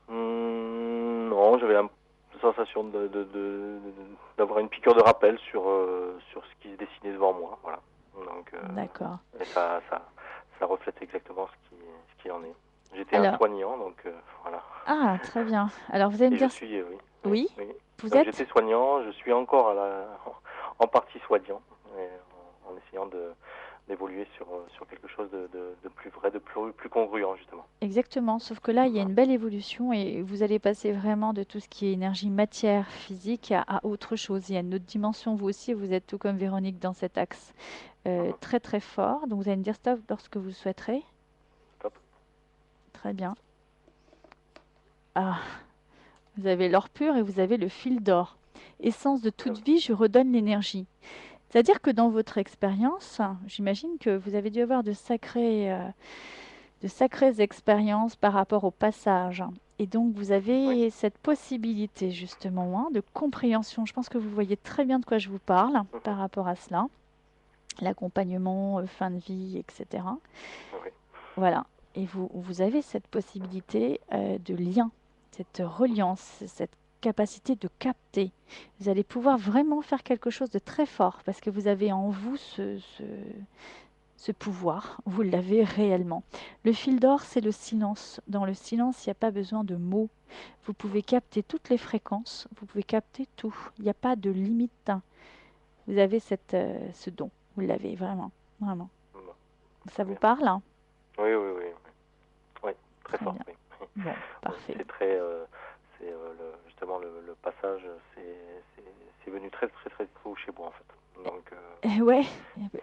Non, j'avais la sensation d'avoir une piqûre de rappel sur ce qui se dessinait devant moi, voilà. Donc, D'accord. et ça reflète exactement ce qu'il en est. J'étais un Alors, soignant, donc voilà. ah, très bien. Alors vous allez me Et je dire, suis, oui. oui, Oui. vous Donc êtes? j'étais soignant, je suis encore en partie soignant, et en essayant d'évoluer sur quelque chose de plus vrai, de plus congruent, justement. Exactement, sauf que là, il y a Voilà. une belle évolution et vous allez passer vraiment de tout ce qui est énergie, matière, physique à autre chose. Il y a une autre dimension, vous aussi, vous êtes tout comme Véronique dans cet axe très très fort. Donc vous allez me dire stop lorsque vous le souhaiterez. Top. Très bien. Ah, vous avez l'or pur et vous avez le fil d'or. Essence de toute vie, je redonne l'énergie. C'est-à-dire que dans votre expérience, j'imagine que vous avez dû avoir de sacrées expériences par rapport au passage. Et donc, vous avez Oui. cette possibilité, justement, de compréhension. Je pense que vous voyez très bien de quoi je vous parle par rapport à cela. L'accompagnement, fin de vie, etc. Oui. Voilà. Et vous avez cette possibilité de lien, cette reliance, cette capacité de capter. Vous allez pouvoir vraiment faire quelque chose de très fort parce que vous avez en vous ce pouvoir, vous l'avez réellement. Le fil d'or, c'est le silence. Dans le silence, il n'y a pas besoin de mots. Vous pouvez capter toutes les fréquences, vous pouvez capter tout. Il n'y a pas de limite. Vous avez ce don, vous l'avez vraiment, vraiment. Bon. Ça vous Bien. parle? Oui, oui, oui. Oui, très Très fort. bien. Oui. Bon, parfait. C'est très, justement le passage, c'est venu très, très, très tôt chez moi en fait. Donc, Ouais,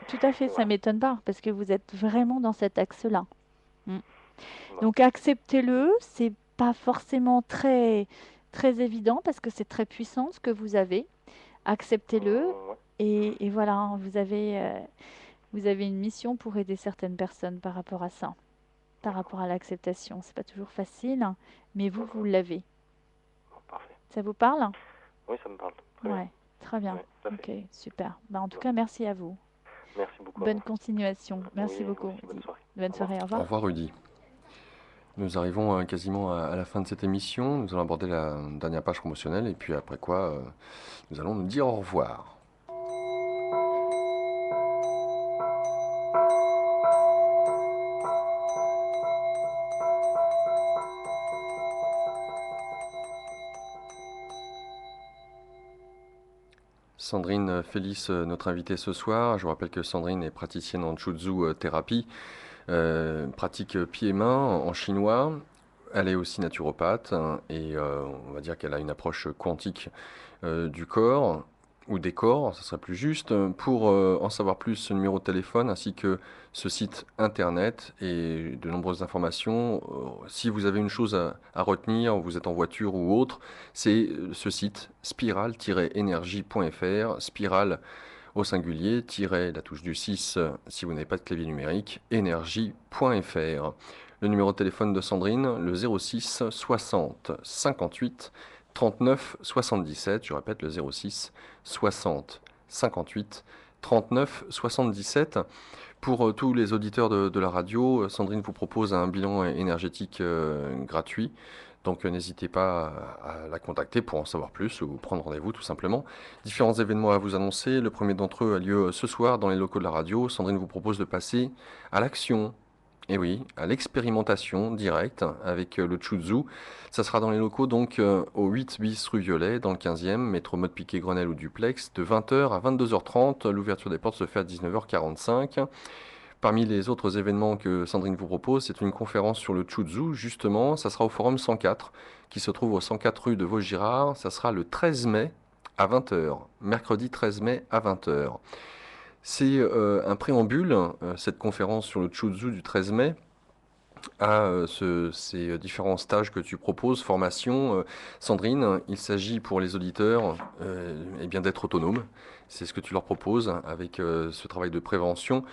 tout à fait, ça voilà. m'étonne pas, parce que vous êtes vraiment dans cet axe-là. Mm. Bon. Donc acceptez-le, c'est pas forcément très, très évident, parce que c'est très puissant ce que vous avez. Acceptez-le, Ouais. et voilà, hein, vous avez une mission pour aider certaines personnes par rapport à ça, par rapport à l'acceptation. C'est pas toujours facile, hein, mais vous l'avez. Bon, parfait. Ça vous parle? Oui, ça me parle. Très bien. Ouais, très bien. Ouais, tout à fait. Ok, super. Bah, en tout Bon. cas, merci à vous. Merci beaucoup à Bonne vous. continuation. Merci Oui, vous beaucoup. aussi, bonne soirée. Bonne Au revoir. soirée, au Au revoir. revoir Rudy. Nous arrivons quasiment à la fin de cette émission. Nous allons aborder la dernière page promotionnelle et puis après quoi, nous allons nous dire au revoir. Sandrine Félix, notre invitée ce soir. Je vous rappelle que Sandrine est praticienne en Chuzhu thérapie, pratique pieds et mains en chinois. Elle est aussi naturopathe et on va dire qu'elle a une approche quantique du corps ou des corps, ça serait plus juste. Pour en savoir plus, ce numéro de téléphone ainsi que ce site internet et de nombreuses informations. Si vous avez une chose à retenir, vous êtes en voiture ou autre, c'est ce site spiral-énergie.fr, spiral au singulier, la touche du 6 si vous n'avez pas de clavier numérique, énergie.fr. Le numéro de téléphone de Sandrine, le 06 60 58 39 77. Je répète, le 06 60 58 39 77. Pour tous les auditeurs de la radio, Sandrine vous propose un bilan énergétique gratuit. Donc n'hésitez pas à la contacter pour en savoir plus ou prendre rendez-vous tout simplement. Différents événements à vous annoncer. Le premier d'entre eux a lieu ce soir dans les locaux de la radio. Sandrine vous propose de passer à l'action. Et oui, à l'expérimentation directe avec le Chuzhu. Ça sera dans les locaux donc au 8 bis rue Violet, dans le 15e, métro mode piquet Grenelle ou duplex, de 20h à 22h30. L'ouverture des portes se fait à 19h45. Parmi les autres événements que Sandrine vous propose, c'est une conférence sur le Chuzhu, justement. Ça sera au Forum 104, qui se trouve au 104 rue de Vaugirard. Ça sera le 13 mai à 20 heures, mercredi 13 mai à 20 heures. C'est un préambule, cette conférence sur le Chuzhu du 13 mai, à ces différents stages que tu proposes, formation. Sandrine, il s'agit pour les auditeurs eh bien d'être autonomes. C'est ce que tu leur proposes avec ce travail de prévention.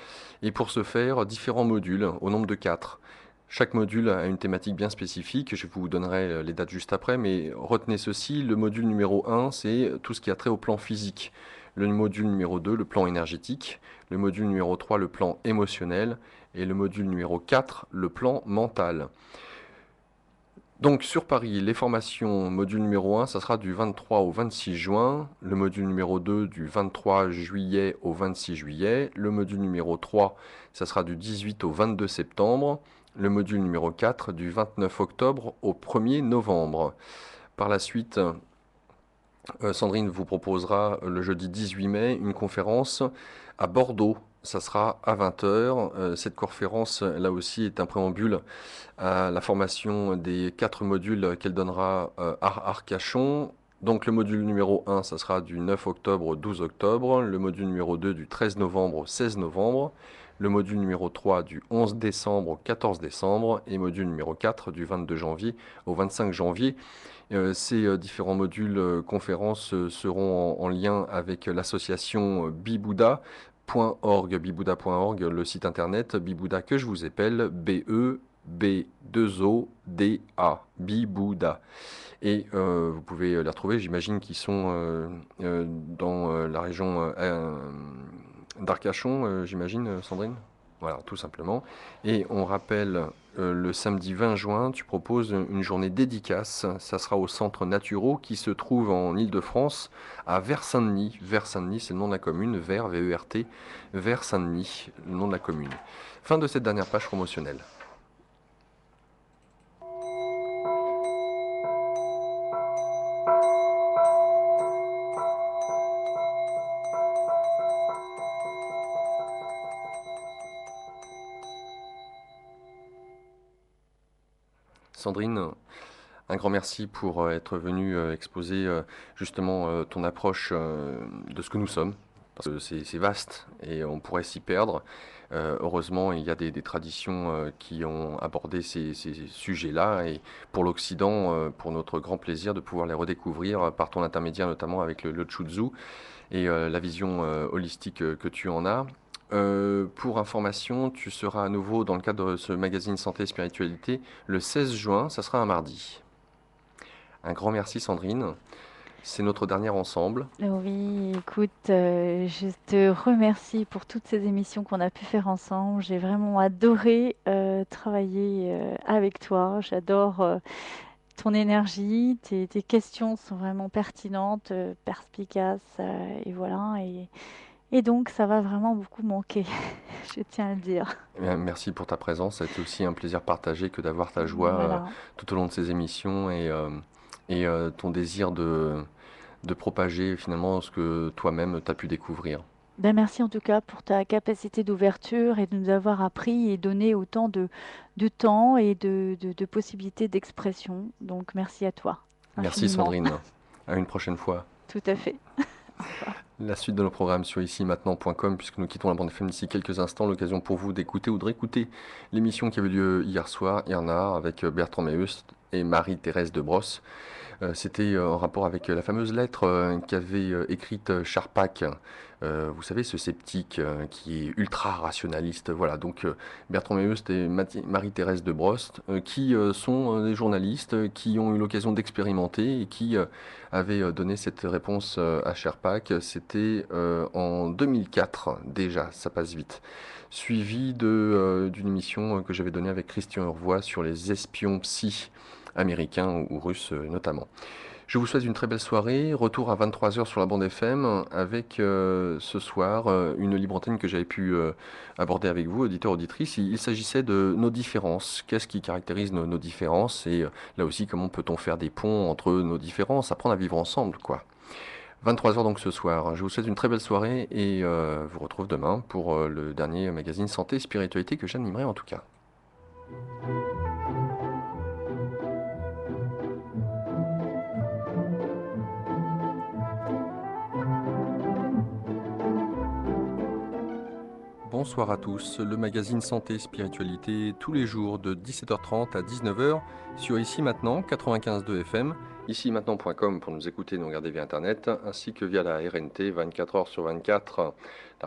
Et pour ce faire, différents modules au nombre de 4. Chaque module a une thématique bien spécifique. Je vous donnerai les dates juste après, mais retenez ceci. Le module numéro 1, c'est tout ce qui a trait au plan physique. Le module numéro 2, le plan énergétique. Le module numéro 3, le plan émotionnel. Et le module numéro 4, le plan mental. Donc sur Paris, les formations, module numéro 1, ça sera du 23 au 26 juin. Le module numéro 2, du 23 juillet au 26 juillet. Le module numéro 3, ça sera du 18 au 22 septembre. Le module numéro 4, du 29 octobre au 1er novembre. Par la suite, Sandrine vous proposera le jeudi 18 mai une conférence à Bordeaux. Ça sera à 20 heures. Cette conférence, là aussi, est un préambule à la formation des 4 modules qu'elle donnera à Arcachon. Donc le module numéro 1, ça sera du 9 octobre au 12 octobre. Le module numéro 2, du 13 novembre au 16 novembre. Le module numéro 3, du 11 décembre au 14 décembre. Et module numéro 4, du 22 janvier au 25 janvier. Ces différents modules conférences seront en lien avec l'association Bibouda. Bibouda.org, le site internet Bibouda que je vous appelle B-E-B-2-O-D-A, Bibouda. Et vous pouvez les retrouver, j'imagine qu'ils sont dans la région d'Arcachon, j'imagine, Sandrine? Voilà, tout simplement. Et on rappelle, le samedi 20 juin, tu proposes une journée dédicace. Ça sera au Centre Naturo qui se trouve en Île-de-France, à Vers-Saint-Denis. Vers-Saint-Denis, c'est le nom de la commune. Vers, V-E-R-T, Vers-Saint-Denis, le nom de la commune. Fin de cette dernière page promotionnelle. Sandrine, un grand merci pour être venue exposer justement ton approche de ce que nous sommes, parce que c'est vaste et on pourrait s'y perdre. Heureusement, il y a des traditions qui ont abordé ces sujets-là, et pour l'Occident, pour notre grand plaisir de pouvoir les redécouvrir par ton intermédiaire, notamment avec le Chuzhu et la vision holistique que tu en as. Pour information, tu seras à nouveau dans le cadre de ce magazine Santé et Spiritualité le 16 juin, ça sera un mardi. Un grand merci Sandrine, c'est notre dernière ensemble. Oui, écoute, je te remercie pour toutes ces émissions qu'on a pu faire ensemble. J'ai vraiment adoré travailler avec toi. J'adore ton énergie, tes questions sont vraiment pertinentes, perspicaces, et voilà. Et donc, ça va vraiment beaucoup manquer, je tiens à le dire. Eh bien, merci pour ta présence, ça a été aussi un plaisir partagé que d'avoir ta joie Voilà. tout au long de ces émissions et ton désir de propager finalement ce que toi-même tu as pu découvrir. Ben, merci en tout cas pour ta capacité d'ouverture et de nous avoir appris et donné autant de temps et de possibilités d'expression. Donc, merci à toi. Merci Infiniment. Sandrine, à une prochaine fois. Tout à fait. La suite de nos programmes sur ici-maintenant.com, puisque nous quittons la bande FM d'ici quelques instants, l'occasion pour vous d'écouter ou de réécouter l'émission qui avait lieu hier soir, Irna, avec Bertrand Meust et Marie-Thérèse de Brosse. C'était en rapport avec la fameuse lettre qu'avait écrite Charpak. Vous savez, ce sceptique qui est ultra rationaliste. Voilà, donc Bertrand Meust et Marie-Thérèse de Brosse, qui sont des journalistes qui ont eu l'occasion d'expérimenter et qui avaient donné cette réponse à Charpak. C'était en 2004 déjà, ça passe vite. Suivi d'une émission que j'avais donnée avec Christian Urvois sur les espions psy américains ou russes notamment. Je vous souhaite une très belle soirée. Retour à 23h sur la bande FM avec ce soir une libre antenne que j'avais pu aborder avec vous, auditeurs, auditrices. Il s'agissait de nos différences. Qu'est-ce qui caractérise nos différences? Et là aussi, comment peut-on faire des ponts entre nos différences, apprendre à vivre ensemble, quoi. 23h donc ce soir. Je vous souhaite une très belle soirée et vous retrouve demain pour le dernier magazine Santé et Spiritualité que j'animerai en tout cas. Bonsoir à tous, le magazine Santé et Spiritualité tous les jours de 17h30 à 19h sur Ici Maintenant 95.2 FM, ici-maintenant.com pour nous écouter et nous regarder via internet ainsi que via la RNT 24h sur 24.